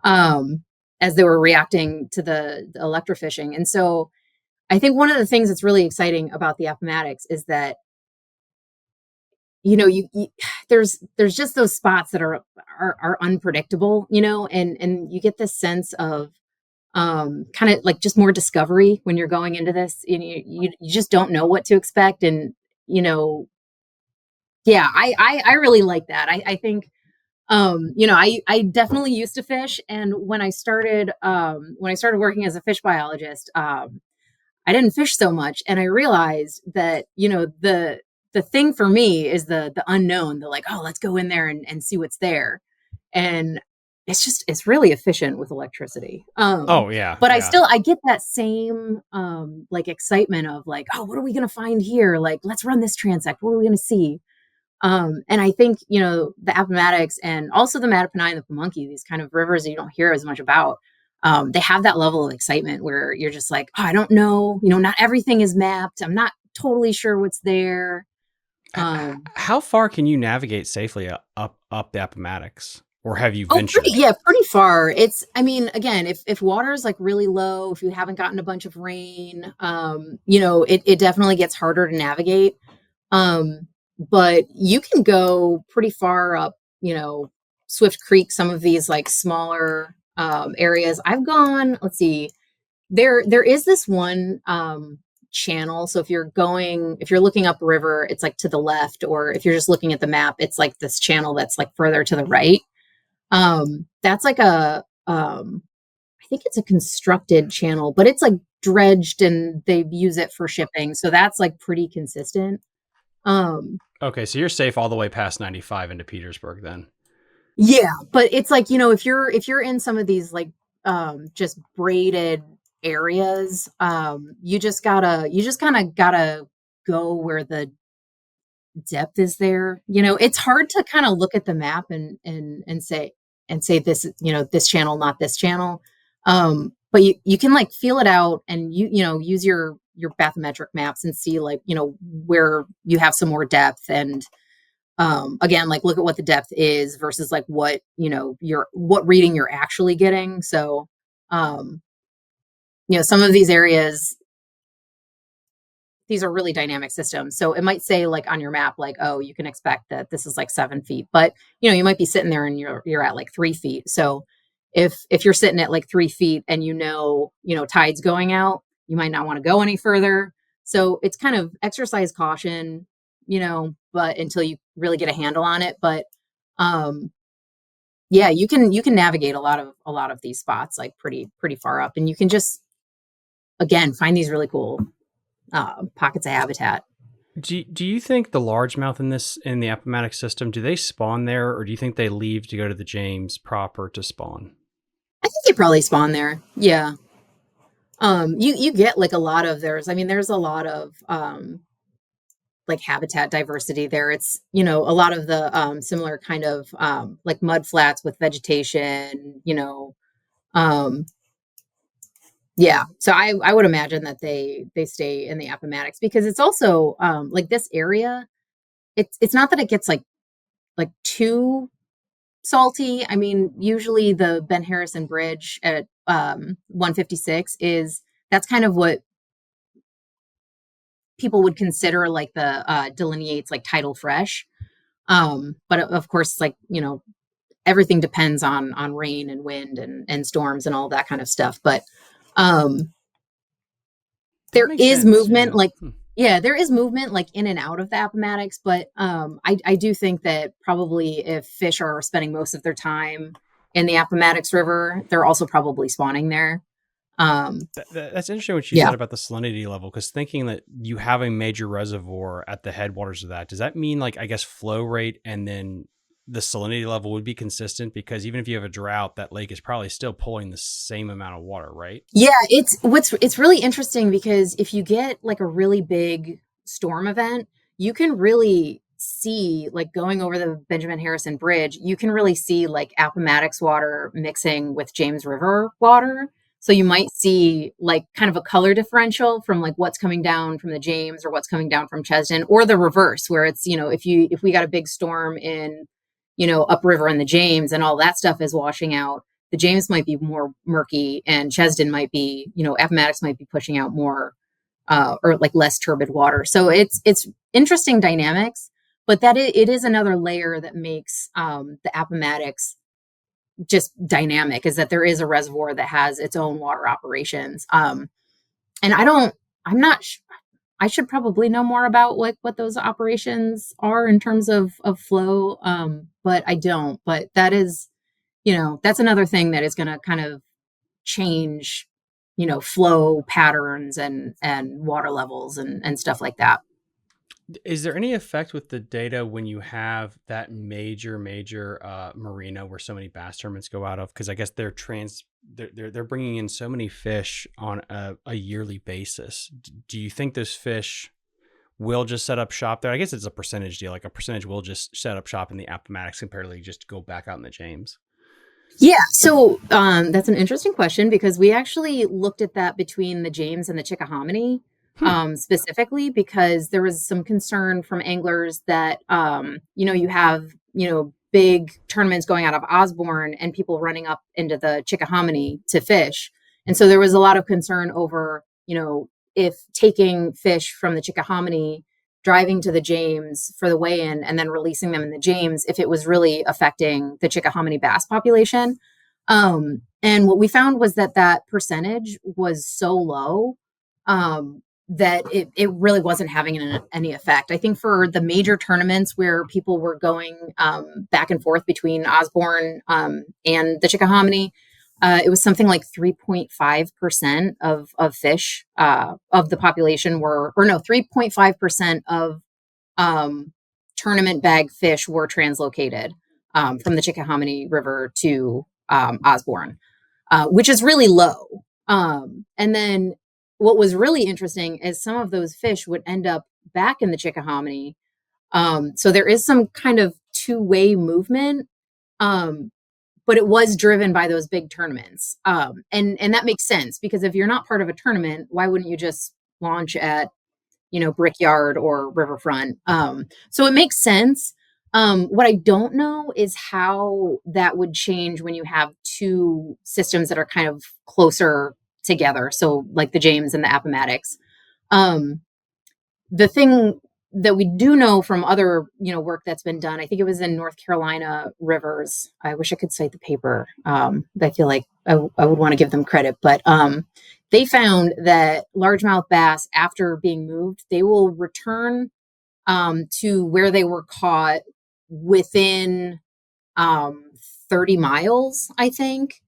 Speaker 3: as they were reacting to the electrofishing. And so I think one of the things that's really exciting about the Appamatics is that, you there's just those spots that are unpredictable, and you get this sense of kind of like just more discovery when you're going into this. You just don't know what to expect. And, yeah, I really like that. I think, I definitely used to fish. And when I started working as a fish biologist, I didn't fish so much. And I realized that, the thing for me is the unknown, the like, oh, let's go in there and see what's there. And it's really efficient with electricity.
Speaker 1: Oh yeah.
Speaker 3: But
Speaker 1: yeah.
Speaker 3: I get that same, like excitement of like, oh, what are we going to find here? Like, let's run this transect. What are we going to see? And I think, the Appamatics and also the Mattaponi and the Pamunkey, these kind of rivers that you don't hear as much about, they have that level of excitement where you're just like, oh, I don't know, not everything is mapped. I'm not totally sure what's there.
Speaker 1: How far can you navigate safely up the Appomattox, or have you ventured?
Speaker 3: Pretty far. It's, I mean, again, if water is like really low, if you haven't gotten a bunch of rain, it definitely gets harder to navigate. But you can go pretty far up, Swift Creek, some of these like smaller areas. I've gone, let's see, there is this one channel. So if you're looking up a river, it's like to the left, or if you're just looking at the map, it's like this channel that's like further to the right. That's like I think it's a constructed channel, but it's like dredged and they use it for shipping. So that's like pretty consistent.
Speaker 1: Okay, so you're safe all the way past 95 into Petersburg then.
Speaker 3: Yeah, but it's like, if you're in some of these like just braided areas, you just kind of gotta go where the depth is there. It's hard to kind of look at the map and say this, this channel, not this channel. But you can like feel it out and use your bathymetric maps and see like, where you have some more depth. And again, like look at what the depth is versus like what, what reading you're actually getting. So, some of these areas, these are really dynamic systems. So it might say like on your map, like, oh, you can expect that this is like 7 feet, but you might be sitting there and you're at like 3 feet. So if you're sitting at like 3 feet and tide's going out, you might not want to go any further. So it's kind of exercise caution, but until you really get a handle on it. But yeah, you can navigate a lot of these spots like pretty far up, and you can just again find these really cool pockets of habitat.
Speaker 1: Do you think the largemouth in the Appomattox system, do they spawn there, or do you think they leave to go to the James proper to spawn?
Speaker 3: I think they probably spawn there. Yeah. You get like a lot of there's a lot of like habitat diversity there. It's, a lot of the similar kind of like mud flats with vegetation, um yeah. So I would imagine that they stay in the Appomattox because it's also like this area, it's not that it gets like too salty. I mean, usually the Ben Harrison Bridge at 156 is that's kind of what people would consider like the delineates like tidal fresh. But of course, like, everything depends on rain and wind and storms and all that kind of stuff. But um
Speaker 1: That
Speaker 3: there
Speaker 1: makes
Speaker 3: is
Speaker 1: sense.
Speaker 3: movement
Speaker 1: Yeah.
Speaker 3: like yeah, there is movement like in and out of the Appomattox, but I do think that probably if fish are spending most of their time in the Appomattox River, they're also probably spawning there. Um,
Speaker 1: That's interesting what you
Speaker 3: yeah.
Speaker 1: said about the salinity level, because thinking that you have a major reservoir at the headwaters of that, does that mean, like, I guess flow rate and then the salinity level would be consistent? Because even if you have a drought, that lake is probably still pulling the same amount of water, right?
Speaker 3: Yeah, it's really interesting because if you get like a really big storm event, you can really see like going over the Benjamin Harrison Bridge, you can really see like Appomattox water mixing with James River water. So you might see like kind of a color differential from like what's coming down from the James or what's coming down from Chesden, or the reverse where it's, if we got a big storm in, upriver in the James and all that stuff is washing out, the James might be more murky and Chesden might be, Appomattox might be pushing out more or like less turbid water. So it's interesting dynamics, but it is another layer that makes the Appomattox just dynamic, is that there is a reservoir that has its own water operations. And I'm not I should probably know more about like what those operations are in terms of flow. But I don't, but that is, that's another thing that is going to kind of change, flow patterns and water levels and stuff like that.
Speaker 1: Is there any effect with the data when you have that major marina where so many bass tournaments go out of? Because I guess they're bringing in so many fish on a yearly basis. Do you think those fish will just set up shop there? I guess it's a percentage deal. Like a percentage will just set up shop in the Appomattox comparatively just go back out in the James.
Speaker 3: Yeah, so that's an interesting question because we actually looked at that between the James and the Chickahominy,
Speaker 1: Hmm.
Speaker 3: specifically because there was some concern from anglers that you have big tournaments going out of Osborne and people running up into the Chickahominy to fish, and so there was a lot of concern over if taking fish from the Chickahominy, driving to the James for the weigh-in and then releasing them in the James, if it was really affecting the Chickahominy bass population. And what we found was that percentage was so low that it really wasn't having any effect. I think for the major tournaments where people were going back and forth between Osborne and the Chickahominy, it was something like 3.5% of fish of the population were, or no, 3.5% of tournament bag fish were translocated from the Chickahominy River to Osborne, which is really low. And then what was really interesting is some of those fish would end up back in the Chickahominy. So there is some kind of two-way movement. Um, but it was driven by those big tournaments. And that makes sense because if you're not part of a tournament, why wouldn't you just launch at, Brickyard or Riverfront? So it makes sense. What I don't know is how that would change when you have two systems that are kind of closer together. So like the James and the Appomattox. Um, the thing that we do know from other work that's been done, I think it was in North Carolina rivers. I wish I could cite the paper. I feel like I would want to give them credit, but they found that largemouth bass, after being moved, they will return to where they were caught within um, 30 miles, I think.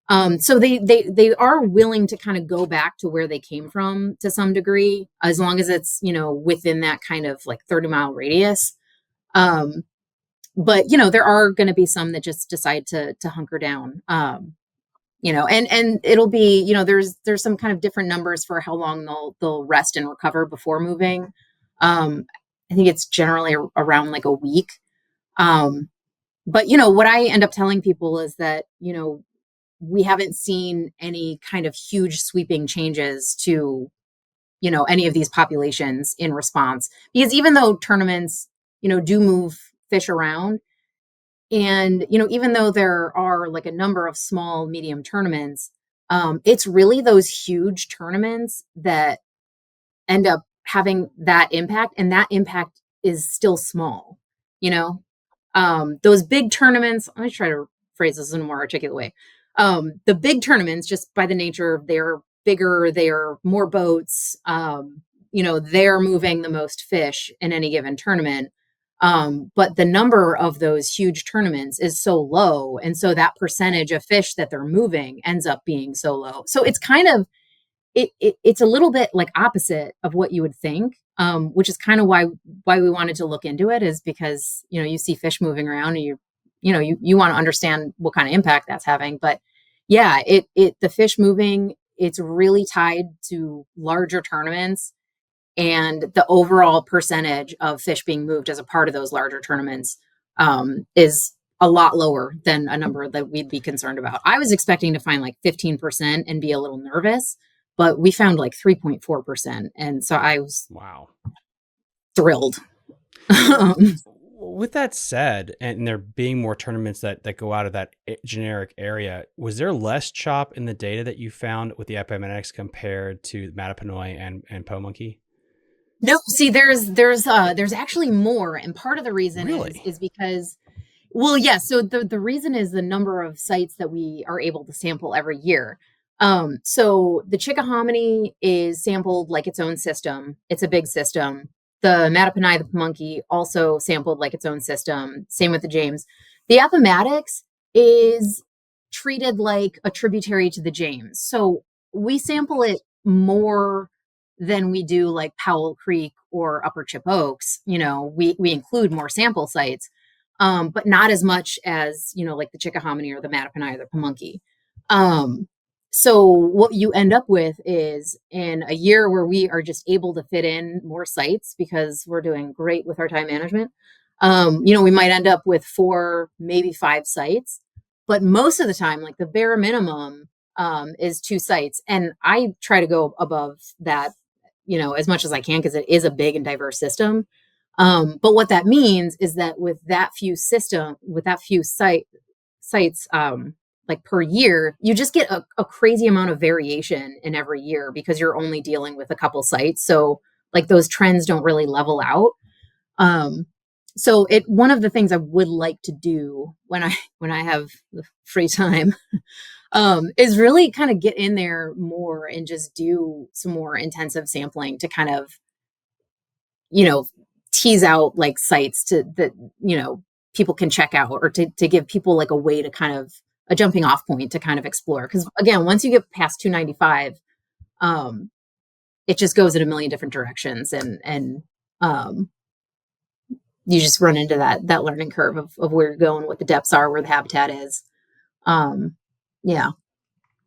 Speaker 3: So they are willing to kind of go back to where they came from to some degree, as long as it's, within that kind of like 30-mile radius. Um, but there are going to be some that just decide to hunker down. And it'll be, there's some kind of different numbers for how long they'll rest and recover before moving. I think it's generally around like a week. But what I end up telling people is that, we haven't seen any kind of huge sweeping changes to, any of these populations in response. Because even though tournaments, do move fish around, and, even though there are like a number of small, medium tournaments, it's really those huge tournaments that end up having that impact. And that impact is still small, those big tournaments, let me try to phrase this in a more articulate way. The big tournaments, just by the nature of they're bigger, they're more boats, they're moving the most fish in any given tournament. But the number of those huge tournaments is so low. And so that percentage of fish that they're moving ends up being so low. So it's kind of, it's a little bit like opposite of what you would think, which is kind of why we wanted to look into it, is because, you see fish moving around and you want to understand what kind of impact that's having. But yeah, the fish moving, it's really tied to larger tournaments, and the overall percentage of fish being moved as a part of those larger tournaments is a lot lower than a number that we'd be concerned about. I was expecting to find like 15% and be a little nervous, but we found like 3.4%. And so I was thrilled.
Speaker 1: With that said, and there being more tournaments that go out of that generic area, was there less chop in the data that you found with the Appamatics compared to Mattaponi and Pamunkey?
Speaker 3: No, see, there's actually more, and part of the reason is because, well, yeah. So the reason is the number of sites that we are able to sample every year. So the Chickahominy is sampled like its own system. It's a big system. The Mattapana, the Pamunkey, also sampled like its own system. Same with the James. The Appamatics is treated like a tributary to the James. So we sample it more than we do like Powell Creek or Upper Chip Oaks. We include more sample sites, but not as much as, like the Chickahominy or the Mattapana or the Pamunkey. So what you end up with is, in a year where we are just able to fit in more sites because we're doing great with our time management, we might end up with 4, maybe 5 sites, but most of the time, like the bare minimum is 2 sites. And I try to go above that, as much as I can, because it is a big and diverse system. But what that means is that with that few sites, like per year, you just get a crazy amount of variation in every year because you're only dealing with a couple sites. So like those trends don't really level out. So one of the things I would like to do when I have the free time is really kind of get in there more and just do some more intensive sampling to kind of, tease out like sites that people can check out, or to give people like a way to kind of a jumping off point to kind of explore. Because again, once you get past 295, it just goes in a million different directions, and you just run into that learning curve of where you're going, what the depths are, where the habitat is. Yeah.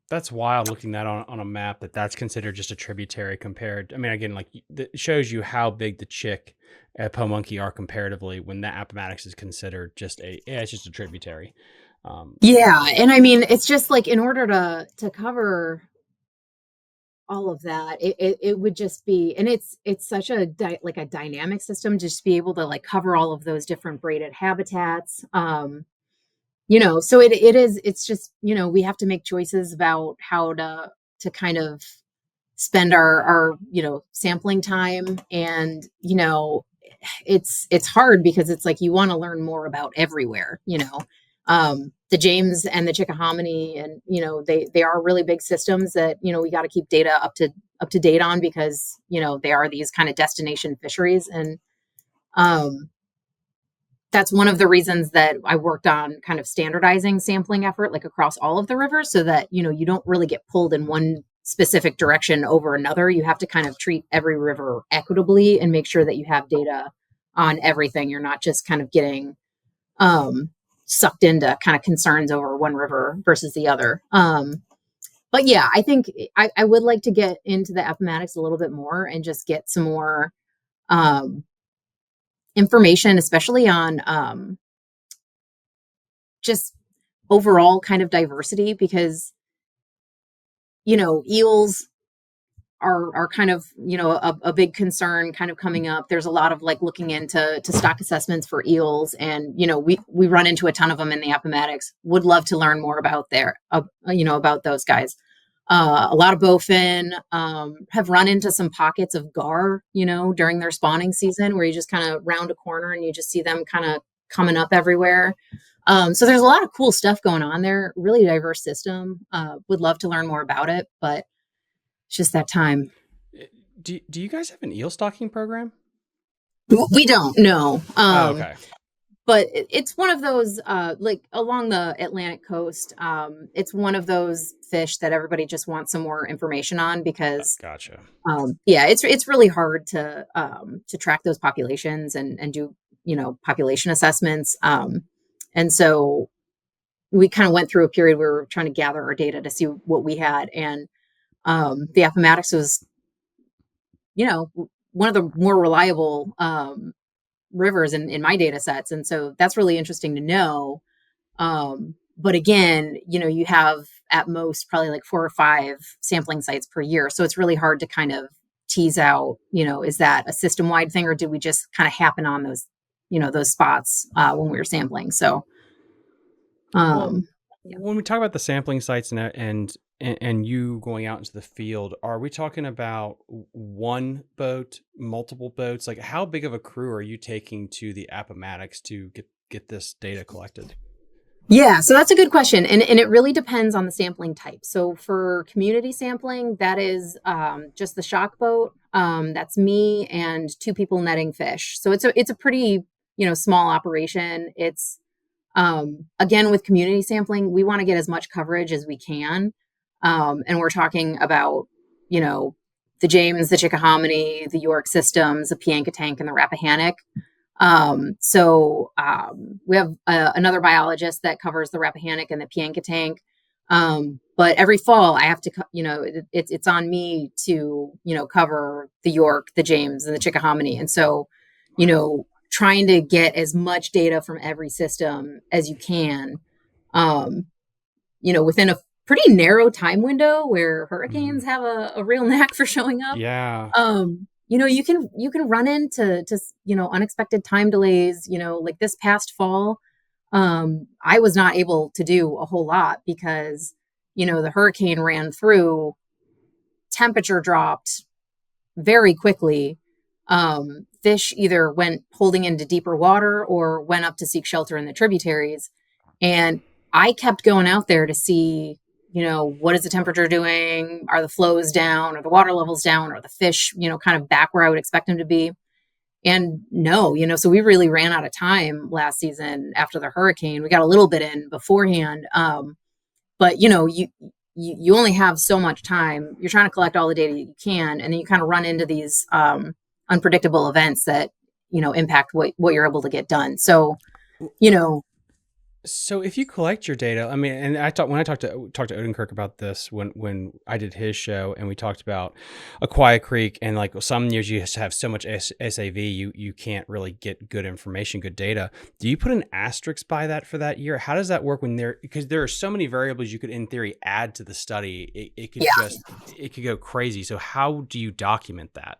Speaker 1: That's wild, looking that on a map, that's considered just a tributary compared. I mean, again, like it shows you how big the Chick and Pamunkey are comparatively, when the Appamatics is considered just it's just a tributary.
Speaker 3: Yeah. And I mean, it's just like, in order to cover all of that, it would just be, and it's such a like a dynamic system, just be able to like cover all of those different braided habitats. So it's just, we have to make choices about how to kind of spend our sampling time. And, it's hard because it's like, you want to learn more about everywhere, the James and the Chickahominy, and, they are really big systems that, we got to keep data up to date on, because, they are these kind of destination fisheries. And, that's one of the reasons that I worked on kind of standardizing sampling effort, like across all of the rivers, so that, you don't really get pulled in one specific direction over another. You have to kind of treat every river equitably and make sure that you have data on everything. You're not just kind of getting sucked into kind of concerns over one river versus the other. But yeah, I think I would like to get into the Appamatics a little bit more and just get some more information, especially on just overall kind of diversity, because eels are kind of a big concern kind of coming up. There's a lot of like looking into stock assessments for eels, and we run into a ton of them in the Appomattox. Would love to learn more about about those guys. A lot of bowfin, have run into some pockets of gar, during their spawning season, where you just kind of round a corner and you just see them kind of coming up everywhere. So there's a lot of cool stuff going on there. Really diverse system. Would love to learn more about it, but it's just that time.
Speaker 1: Do you guys have an eel stocking program?
Speaker 3: We don't know.
Speaker 1: Oh, okay.
Speaker 3: But it's one of those, like along the Atlantic coast. It's one of those fish that everybody just wants some more information on, because
Speaker 1: Gotcha.
Speaker 3: yeah, it's really hard to track those populations and do population assessments. And so we kind of went through a period where we were trying to gather our data to see what we had, and the Appomattox was, one of the more reliable rivers in my data sets. And so that's really interesting to know. But again, you have at most probably like 4 or 5 sampling sites per year. So it's really hard to kind of tease out, is that a system wide thing, or did we just kind of happen on those, those spots when we were sampling? So,
Speaker 1: Well,
Speaker 3: yeah.
Speaker 1: when we talk about the sampling sites and you going out into the field, are we talking about one boat, multiple boats? Like, how big of a crew are you taking to the Appomattox to get this data collected?
Speaker 3: Yeah, so that's a good question. And it really depends on the sampling type. So for community sampling, that is just the shock boat. That's me and 2 people netting fish. So it's a pretty, small operation. It's again, with community sampling, we want to get as much coverage as we can. And we're talking about, the James, the Chickahominy, the York systems, the Pamunkey and the Rappahannock. We have another biologist that covers the Rappahannock and the Pamunkey. But every fall I have to, it's on me to, cover the York, the James, and the Chickahominy. And so, trying to get as much data from every system as you can, within a pretty narrow time window where hurricanes have a real knack for showing up.
Speaker 1: Yeah.
Speaker 3: You can run into unexpected time delays. Like this past fall, I was not able to do a whole lot because the hurricane ran through, temperature dropped very quickly. Fish either went holding into deeper water or went up to seek shelter in the tributaries, and I kept going out there to see, what is the temperature doing? Are the flows down? Are the water levels down? Are the fish, kind of back where I would expect them to be? And no, so we really ran out of time last season after the hurricane. We got a little bit in beforehand. But you only have so much time. You're trying to collect all the data you can, and then you kind of run into these unpredictable events that, impact what you're able to get done. So,
Speaker 1: So if you collect your data, I mean, and when I talked to Odenkirk about this when I did his show, and we talked about Aquia Creek, and like some years you just have so much SAV, you can't really get good information, good data. Do you put an asterisk by that for that year? How does that work because there are so many variables you could in theory add to the study. It could it could go crazy. So how do you document that?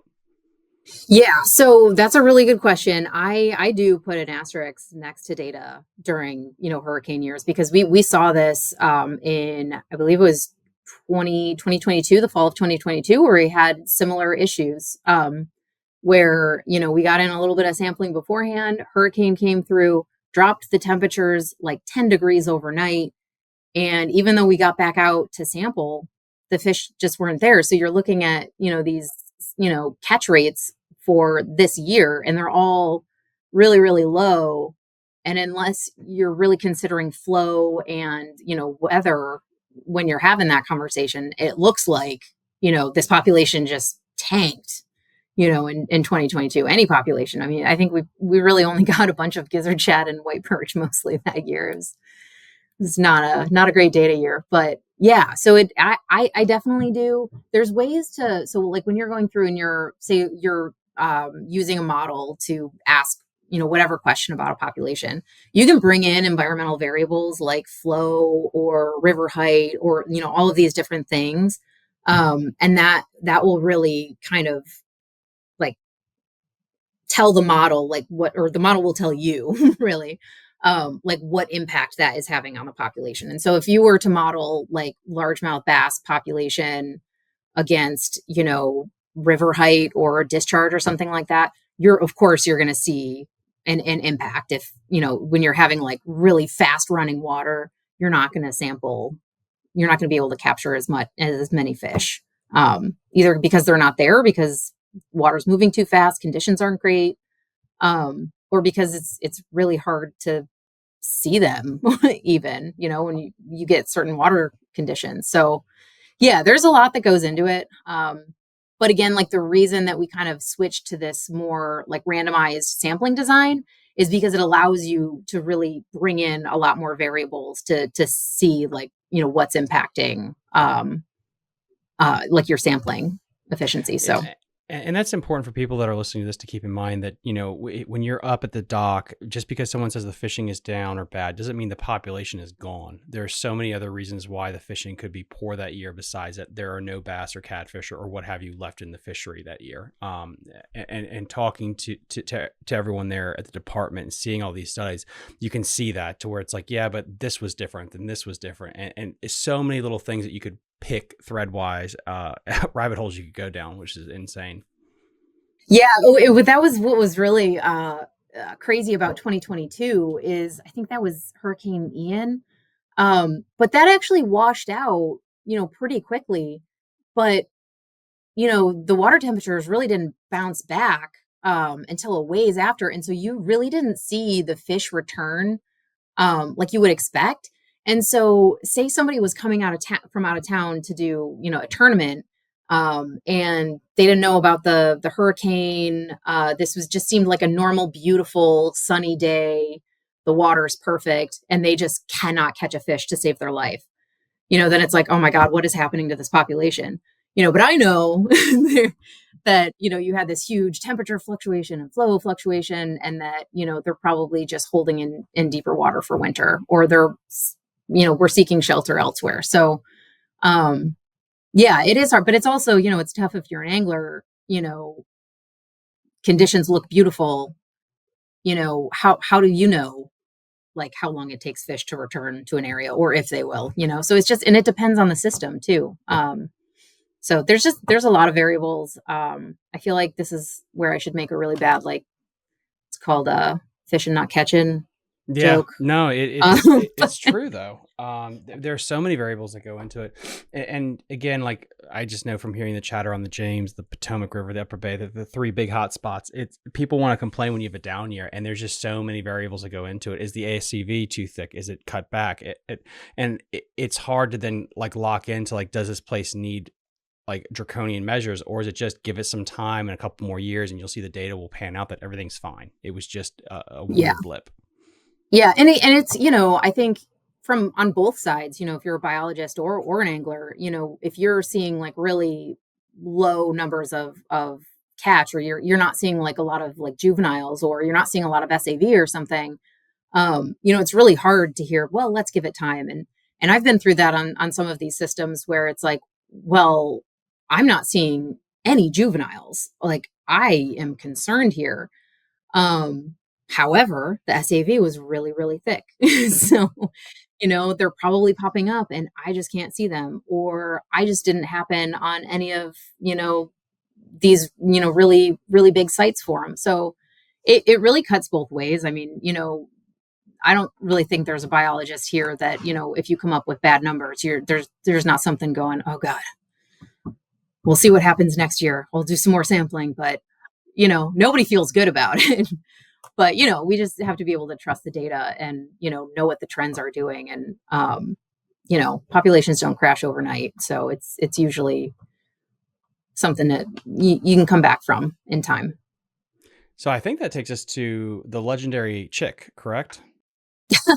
Speaker 3: Yeah, so that's a really good question. I do put an asterisk next to data during, hurricane years, because we saw this in, I believe it was 2022, the fall of 2022, where we had similar issues, where, we got in a little bit of sampling beforehand, hurricane came through, dropped the temperatures like 10 degrees overnight. And even though we got back out to sample, the fish just weren't there. So you're looking at, these, catch rates for this year, and they're all really, really low. And unless you're really considering flow and, weather when you're having that conversation, it looks like, this population just tanked, in 2022, any population. I mean, I think we really only got a bunch of gizzard shad and white perch mostly that year. It's not a great data year, but yeah. So I definitely do. There's ways to, so like when you're going through and you're using a model to ask, whatever question about a population, you can bring in environmental variables like flow or river height or, all of these different things. And that will really kind of like tell the model like what, or the model will tell you really like what impact that is having on the population. And so if you were to model like largemouth bass population against, river height or discharge or something like that, of course you're going to see an impact. If, when you're having like really fast running water, you're not going to be able to capture as many fish, either because they're not there, because water's moving too fast, conditions aren't great, or because it's really hard to see them even, when you get certain water conditions. So yeah, there's a lot that goes into it. But again, like the reason that we kind of switched to this more like randomized sampling design is because it allows you to really bring in a lot more variables to see like, what's impacting like your sampling efficiency. So.
Speaker 1: And that's important for people that are listening to this to keep in mind that, when you're up at the dock, just because someone says the fishing is down or bad, doesn't mean the population is gone. There are so many other reasons why the fishing could be poor that year, besides that there are no bass or catfish or what have you left in the fishery that year. And talking to everyone there at the department and seeing all these studies, you can see that to where it's like, yeah, but this was different and this was different. And it's so many little things that you could pick thread-wise, rabbit holes you could go down, which is insane.
Speaker 3: Yeah, that was what was really crazy about 2022 is I think that was Hurricane Ian, but that actually washed out, pretty quickly. But the water temperatures really didn't bounce back until a ways after, and so you really didn't see the fish return like you would expect. And so say somebody was coming from out of town to do, a tournament, and they didn't know about the hurricane. This just seemed like a normal, beautiful, sunny day. The water's perfect, and they just cannot catch a fish to save their life. Then it's like, oh my God, what is happening to this population? But I know that, you had this huge temperature fluctuation and flow fluctuation, and that, they're probably just holding in deeper water for winter, or we're seeking shelter elsewhere. So, yeah, it is hard, but it's also, it's tough if you're an angler, conditions look beautiful, how do you know, like how long it takes fish to return to an area, or if they will, so it's just, and it depends on the system too. So there's a lot of variables. I feel like this is where I should make a really bad, like it's called fishing not catching joke.
Speaker 1: No, it's true though. There are so many variables that go into it, and again, like I just know from hearing the chatter on the James, the Potomac River, the Upper Bay, the three big hot spots. It's people want to complain when you have a down year, and there's just so many variables that go into it. Is the ASCV too thick? Is it cut back? It's hard to then like lock into like, does this place need like draconian measures, or is it just give it some time and a couple more years and you'll see the data will pan out that everything's fine? It was just a weird blip.
Speaker 3: Yeah. And it's, I think from on both sides, if you're a biologist or an angler, if you're seeing like really low numbers of catch, or you're not seeing like a lot of like juveniles, or you're not seeing a lot of SAV or something, it's really hard to hear, well, let's give it time. And I've been through that on some of these systems where it's like, well, I'm not seeing any juveniles. Like I am concerned here. However, the SAV was really, really thick. So, they're probably popping up and I just can't see them, or I just didn't happen on any of, these, really, really big sites for them. So it really cuts both ways. I mean, I don't really think there's a biologist here that, if you come up with bad numbers, there's not something going, oh God, we'll see what happens next year. We'll do some more sampling, but nobody feels good about it. But, we just have to be able to trust the data and, know what the trends are doing. And, populations don't crash overnight. So it's usually something that you can come back from in time.
Speaker 1: So I think that takes us to the legendary chick, correct?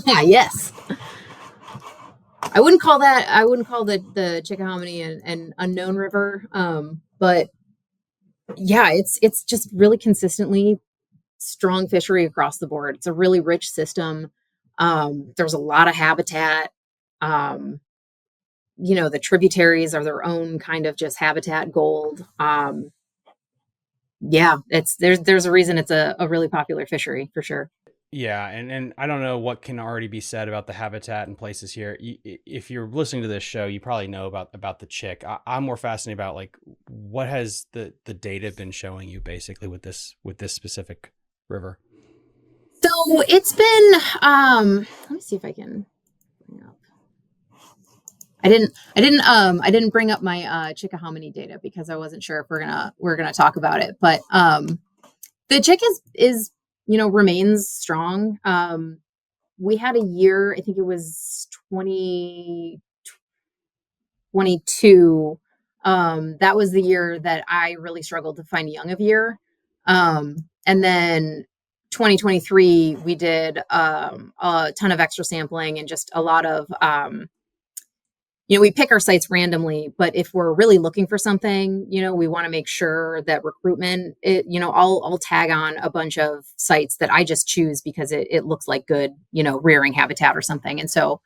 Speaker 3: Yes. I wouldn't call the Chickahominy an unknown river. But yeah, it's just really consistently strong fishery across the board. It's a really rich system. There's a lot of habitat. Um, the tributaries are their own kind of just habitat gold. Yeah, there's a reason it's a really popular fishery for sure.
Speaker 1: Yeah, and I don't know what can already be said about the habitat and places here. If you're listening to this show, you probably know about the chick. I'm more fascinated about like what has the data been showing you basically with this specific river.
Speaker 3: So it's been let me see if I can bring up. I didn't bring up my Chickahominy data because I wasn't sure if we're gonna talk about it. But the chick is remains strong. We had a year, I think it was 2022. That was the year that I really struggled to find young of year. And then 2023, we did a ton of extra sampling and just a lot of we pick our sites randomly, but if we're really looking for something, we want to make sure that recruitment, I'll tag on a bunch of sites that I just choose because it looks like good, rearing habitat or something. And so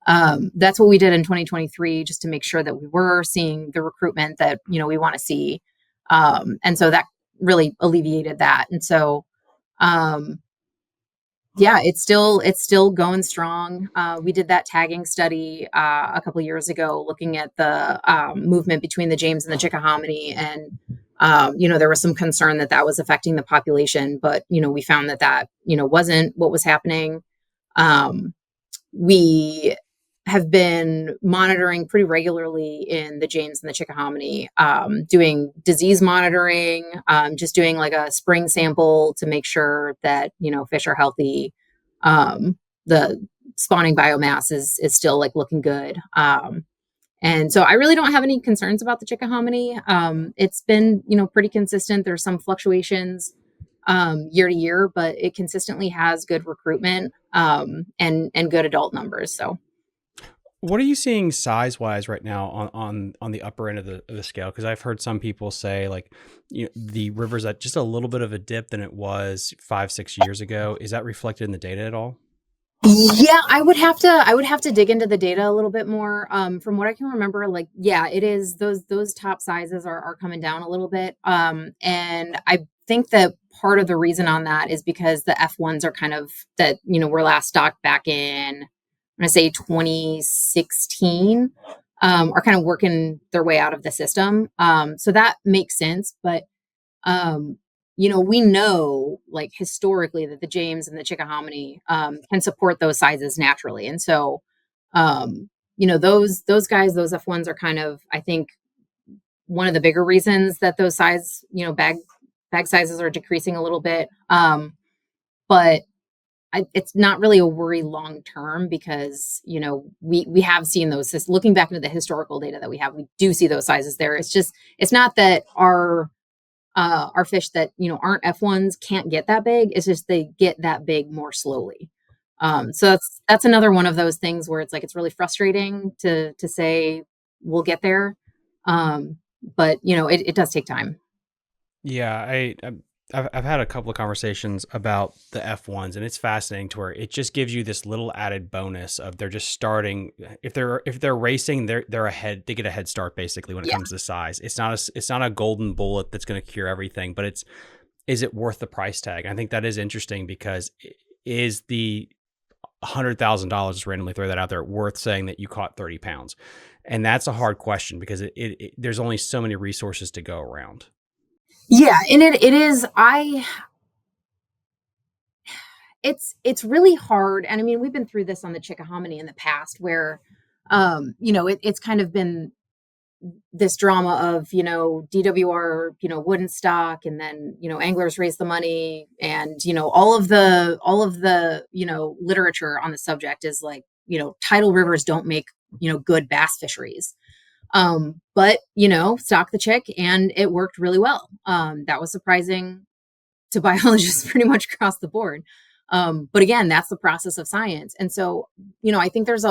Speaker 3: that's what we did in 2023, just to make sure that we were seeing the recruitment that, we want to see. And so that really alleviated that. And so, yeah, it's still going strong. We did that tagging study a couple of years ago, looking at the movement between the James and the Chickahominy, and there was some concern that was affecting the population, but we found that wasn't what was happening. We have been monitoring pretty regularly in the James and the Chickahominy, doing disease monitoring, just doing like a spring sample to make sure that, fish are healthy. The spawning biomass is still like looking good. And so I really don't have any concerns about the Chickahominy. It's been, pretty consistent. There's some fluctuations year to year, but it consistently has good recruitment and good adult numbers. So
Speaker 1: What are you seeing size wise right now on the upper end of the scale? Because I've heard some people say like the river's at just a little bit of a dip than it was 5-6 years ago. Is that reflected in the data at all?
Speaker 3: yeah, I would have to dig into the data a little bit more. From what I can remember, like, yeah, it is those top sizes are coming down a little bit. And I think that part of the reason on that is because the F1s are kind of that, were last stocked back in, I'm gonna say 2016, are kind of working their way out of the system. So that makes sense. But um, we know like historically that the James and the Chickahominy can support those sizes naturally. And so, those guys, those F1s are kind of, I think, one of the bigger reasons that those size, bag sizes are decreasing a little bit. But it's not really a worry long term because we have seen those. Looking back into the historical data that we have, we do see those sizes there. It's not that our fish that aren't F1s can't get that big. It's just they get that big more slowly. So that's another one of those things where it's like it's really frustrating to say we'll get there, but it does take time.
Speaker 1: Yeah, I've had a couple of conversations about the F1s, and it's fascinating to where it just gives you this little added bonus of they're just starting. If they're racing, they're ahead. They get a head start basically when it
Speaker 3: Yeah,
Speaker 1: comes to size. It's not a golden bullet that's going to cure everything, but is it worth the price tag? I think that is interesting because is the $100,000, randomly throw that out there, worth saying that you caught 30 pounds? And that's a hard question because there's only so many resources to go around.
Speaker 3: yeah, and it is. It's really hard, and I mean we've been through this on the Chickahominy in the past, where it's kind of been this drama of, DWR, wouldn't stock, and then, anglers raise the money, and, all of the, literature on the subject is like, tidal rivers don't make, good bass fisheries. But, stock the chick, and it worked really well. That was surprising to biologists pretty much across the board. But again, that's the process of science. And so, I think there's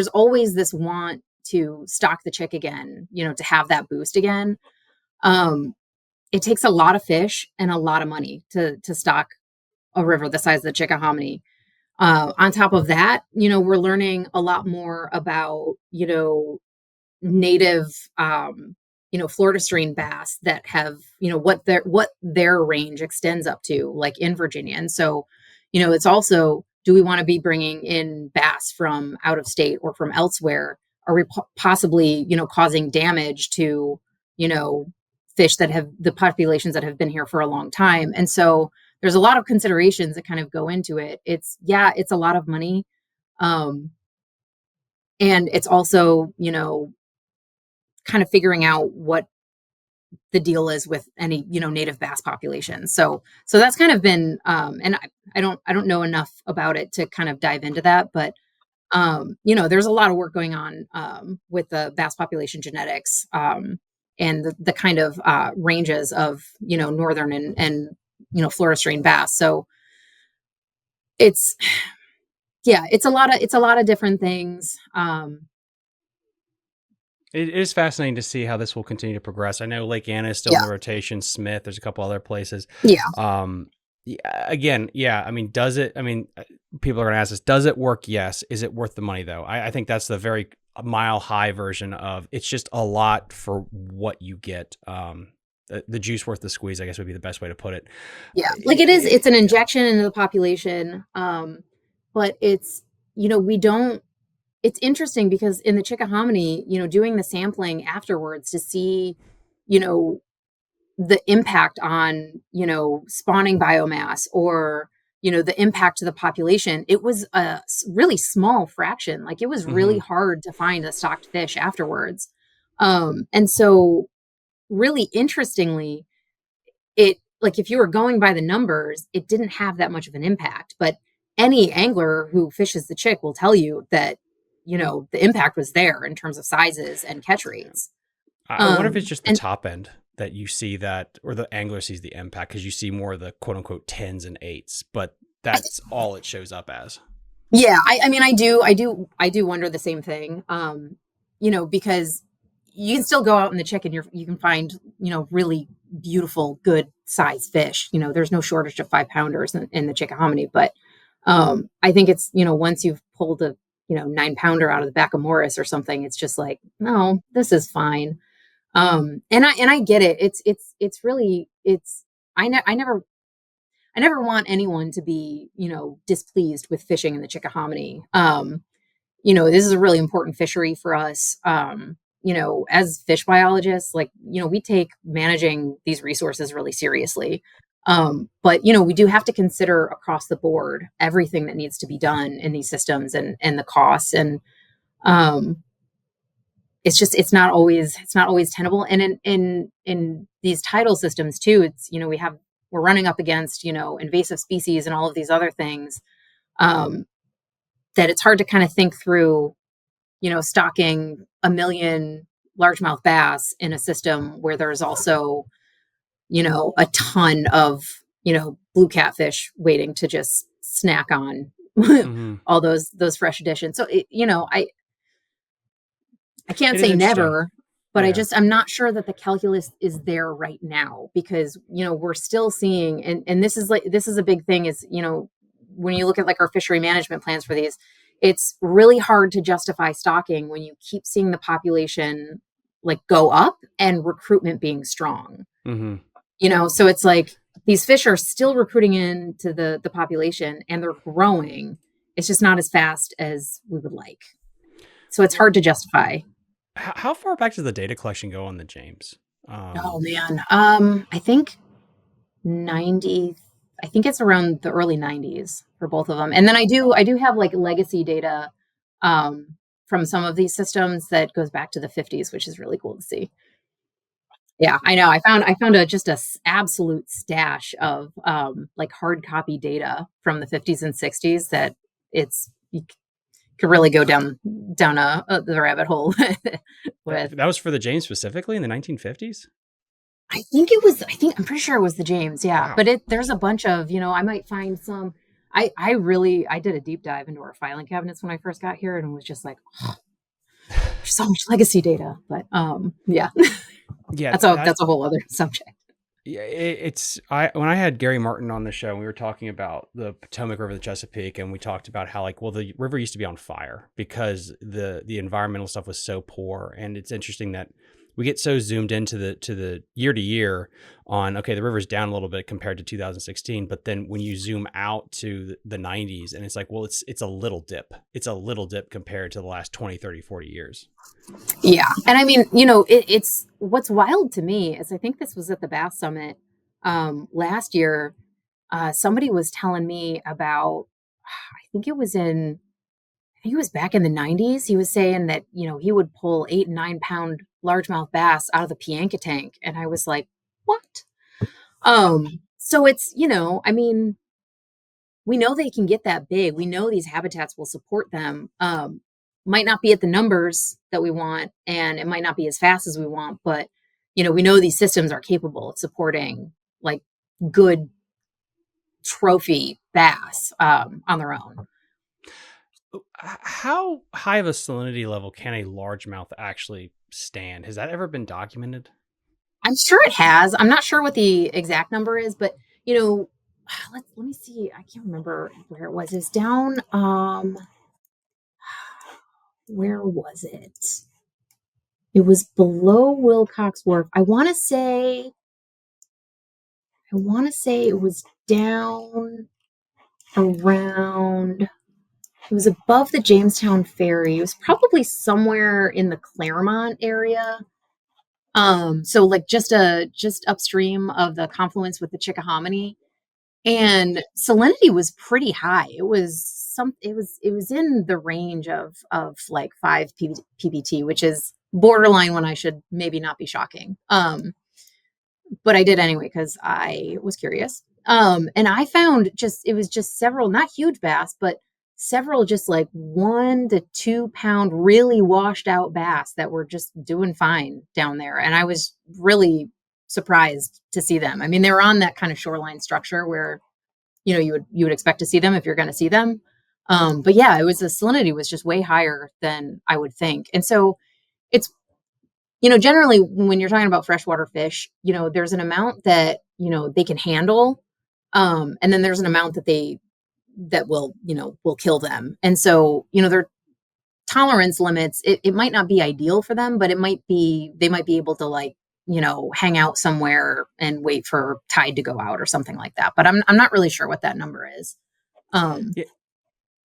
Speaker 3: always this want to stock the chick again, to have that boost again. It takes a lot of fish and a lot of money to stock a river the size of the Chickahominy. On top of that, we're learning a lot more about, native, Florida stream bass that have, what their range extends up to, like in Virginia. And so, it's also, do we want to be bringing in bass from out of state or from elsewhere? Are we possibly, causing damage to, fish that have the populations that have been here for a long time? And so there's a lot of considerations that kind of go into it. It's a lot of money. And it's also, kind of figuring out what the deal is with any, native bass population. So that's kind of been, and I don't know enough about it to kind of dive into that, but there's a lot of work going on with the bass population genetics, and the kind of ranges of, northern and Florida stream bass. So it's a lot of different things.
Speaker 1: It is fascinating to see how this will continue to progress. I know Lake Anna is still in the rotation. Smith, there's a couple other places.
Speaker 3: Yeah.
Speaker 1: Again, I mean, does it? I mean, people are going to ask us, does it work? Yes. Is it worth the money though? I think that's the very mile high version of it's just a lot for what you get. The juice worth the squeeze, I guess would be the best way to put it.
Speaker 3: Yeah, like it's an injection into the population. But it's, we don't. It's interesting because in the Chickahominy, doing the sampling afterwards to see, the impact on, spawning biomass or, the impact to the population, it was a really small fraction. Like it was really hard to find a stocked fish afterwards. And so really interestingly, like if you were going by the numbers, it didn't have that much of an impact, but any angler who fishes the chick will tell you that, the impact was there in terms of sizes and catch rates.
Speaker 1: I wonder if it's just the top end that you see that, or the angler sees the impact because you see more of the quote unquote 10s and 8s, but that's all it shows up as.
Speaker 3: Yeah. I mean, I do wonder the same thing. Because you can still go out in the chick and you can find, really beautiful, good size fish. There's no shortage of 5-pounders in the Chickahominy, but I think it's, once you've pulled a 9-pounder out of the back of Morris or something, it's just like, no, this is fine. And I get it. It's really, I never want anyone to be, displeased with fishing in the Chickahominy. This is a really important fishery for us. As fish biologists, like, we take managing these resources really seriously. But, we do have to consider across the board everything that needs to be done in these systems and the costs. And it's not always tenable. And in these tidal systems too, it's, we're running up against, invasive species and all of these other things that it's hard to kind of think through, stocking 1 million largemouth bass in a system where there's also, a ton of, blue catfish waiting to just snack on all those fresh additions. So, I can't say never, but I'm not sure that the calculus is there right now because, we're still seeing, and this is a big thing is, when you look at like our fishery management plans for these, it's really hard to justify stocking when you keep seeing the population like go up and recruitment being strong. So it's like these fish are still recruiting into the population and they're growing. It's just not as fast as we would like. So it's hard to justify.
Speaker 1: How far back does the data collection go on the James?
Speaker 3: Oh man. I think 90, I think it's around the early 90s for both of them. And then I do have like legacy data from some of these systems that goes back to the 50s, which is really cool to see. Yeah, I know. I found a absolute stash of like hard copy data from the 50s and 60s that it's you could really go down the rabbit hole with.
Speaker 1: That was for the James specifically in the 1950s?
Speaker 3: I'm pretty sure it was the James, yeah.
Speaker 1: Wow.
Speaker 3: But there's a bunch of, I might find some. I did a deep dive into our filing cabinets when I first got here, and was just like, oh, there's so much legacy data. But yeah,
Speaker 1: Yeah,
Speaker 3: that's a whole other subject.
Speaker 1: yeah, when I had Gary Martin on the show, we were talking about the Potomac River, the Chesapeake, and we talked about how like, well, the river used to be on fire because the environmental stuff was so poor. And it's interesting that we get so zoomed into the year to year on, okay, the river's down a little bit compared to 2016, but then when you zoom out to the 90s, and it's like, well, it's a little dip. It's a little dip compared to the last 20, 30, 40 years.
Speaker 3: Yeah. And I mean, it's what's wild to me is I think this was at the Bass Summit last year. Somebody was telling me about, I think it was back in the 90s. He was saying that, he would pull 8 and 9 pound largemouth bass out of the Pianka tank. And I was like, what? So it's, I mean, we know they can get that big. We know these habitats will support them. Might not be at the numbers that we want, and it might not be as fast as we want, but, we know these systems are capable of supporting like good trophy bass on their own.
Speaker 1: How high of a salinity level can a largemouth actually stand? Has that ever been documented?
Speaker 3: I'm sure it has. I'm not sure what the exact number is, but let me see. I can't remember where it was. It's down. Where was it? It was below Wilcox Wharf. I want to say it was down around. It was above the Jamestown Ferry. It was probably somewhere in the Claremont area. So like just upstream of the confluence with the Chickahominy, and salinity was pretty high. It was in the range of like 5 ppt, which is borderline when I should maybe not be shocking. But I did anyway because I was curious. And I found it was just several, not huge bass, but several just like 1 to 2 pound really washed out bass that were just doing fine down there. And I was really surprised to see them. I mean, they were on that kind of shoreline structure where, you would expect to see them if you're going to see them. But yeah, the salinity was just way higher than I would think. And so it's, generally when you're talking about freshwater fish, there's an amount that, they can handle. And then there's an amount that will kill them. And so, their tolerance limits, it might not be ideal for them, but they might be able to like, hang out somewhere and wait for tide to go out or something like that. But I'm not really sure what that number is.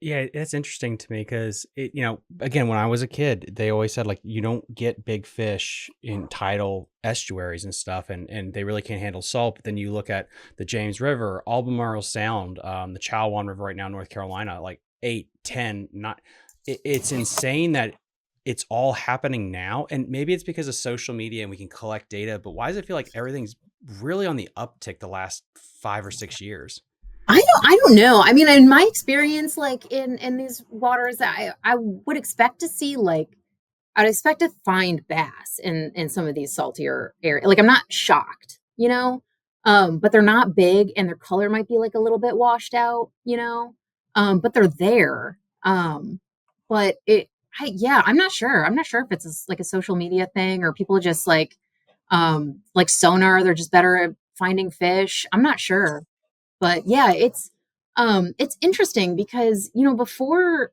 Speaker 1: Yeah, it's interesting to me because again, when I was a kid, they always said like you don't get big fish in tidal estuaries and stuff, and they really can't handle salt. But then you look at the James River, Albemarle Sound, the Chowwan River right now, North Carolina, like 8, 10, not. It's insane that it's all happening now, and maybe it's because of social media and we can collect data. But why does it feel like everything's really on the uptick the last 5 or 6 years?
Speaker 3: I don't know. I mean, in my experience, like in these waters, I would expect to see I'd expect to find bass in some of these saltier areas. Like I'm not shocked, but they're not big and their color might be like a little bit washed out, but they're there. But I'm not sure. I'm not sure if it's like a social media thing or people just like sonar. They're just better at finding fish. I'm not sure. But yeah, it's interesting because before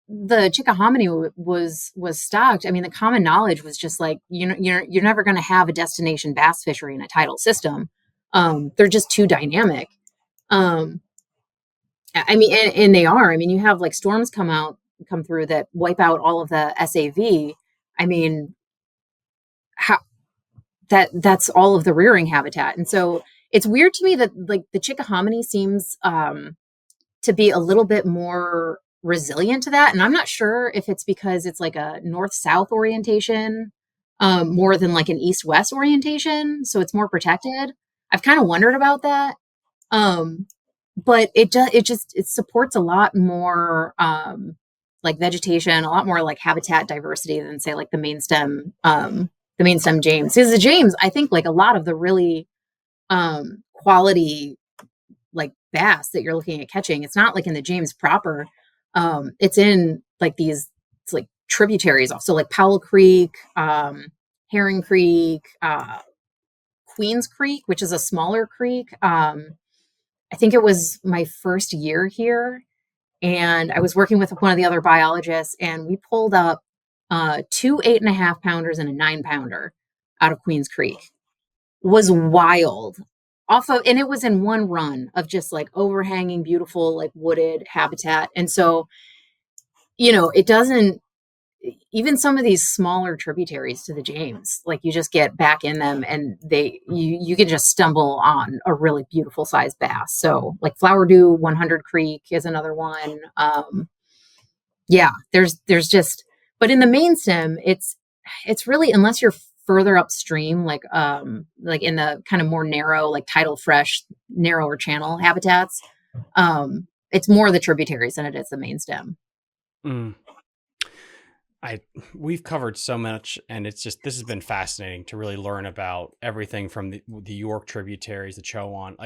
Speaker 3: the Chickahominy was stocked, I mean the common knowledge was just like you're never going to have a destination bass fishery in a tidal system. They're just too dynamic. I mean, and they are. I mean, you have like storms come through that wipe out all of the SAV. I mean, how that's all of the rearing habitat, and so. It's weird to me that like the Chickahominy seems to be a little bit more resilient to that. And I'm not sure if it's because it's like a north-south orientation more than like an east-west orientation. So it's more protected. I've kind of wondered about that. But it supports a lot more like vegetation, a lot more like habitat diversity than say like the main stem James. Because the James, I think like a lot of the really quality like bass that you're looking at catching, it's not like in the James proper. It's in like these, it's like tributaries also like Powell Creek, Herring Creek, Queens Creek, which is a smaller creek. I think it was my first year here, and I was working with one of the other biologists, and we pulled up 2 8.5 pounders and a 9 pounder out of Queens Creek. Was wild. And it was in one run of just like overhanging, beautiful, like wooded habitat. And so, it doesn't, even some of these smaller tributaries to the James, like you just get back in them and you can just stumble on a really beautiful sized bass. So like Flower Dew 100 Creek is another one. There's just, but in the main stem, it's really, unless you're further upstream, like in the kind of more narrow, like tidal fresh, narrower channel habitats, it's more the tributaries than it is the main stem.
Speaker 1: We've covered so much, and this has been fascinating to really learn about everything from the York tributaries, the Chowan.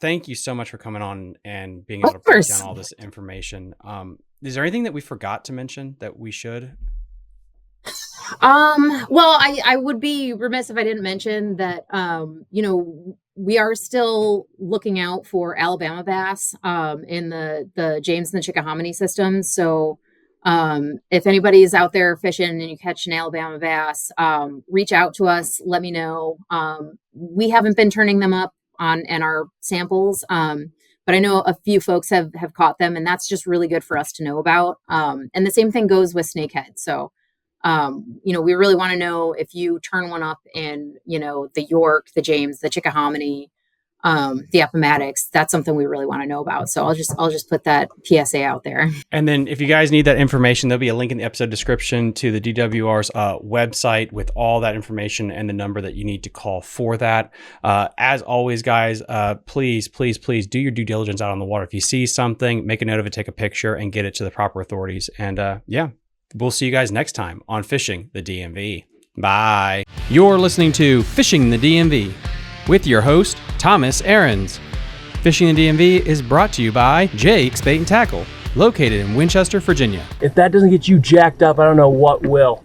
Speaker 1: Thank you so much for coming on and being able to break down all this information. Is there anything that we forgot to mention that we should?
Speaker 3: Well, I would be remiss if I didn't mention that, we are still looking out for Alabama bass, in the James and the Chickahominy systems. So, if anybody is out there fishing and you catch an Alabama bass, reach out to us, let me know. We haven't been turning them up in our samples. But I know a few folks have caught them, and that's just really good for us to know about. And the same thing goes with snakehead. So, we really want to know if you turn one up in, the York, the James, the Chickahominy, the Appamatics. That's something we really want to know about. So I'll just put that PSA out there.
Speaker 1: And then if you guys need that information, there'll be a link in the episode description to the DWR's website with all that information and the number that you need to call for that. As always, guys, please do your due diligence out on the water. If you see something, make a note of it, take a picture, and get it to the proper authorities. And we'll see you guys next time on Fishing the DMV. Bye. You're listening to Fishing the DMV with your host, Thomas Ahrens. Fishing the DMV is brought to you by Jake's Bait and Tackle, located in Winchester, Virginia.
Speaker 2: If that doesn't get you jacked up, I don't know what will.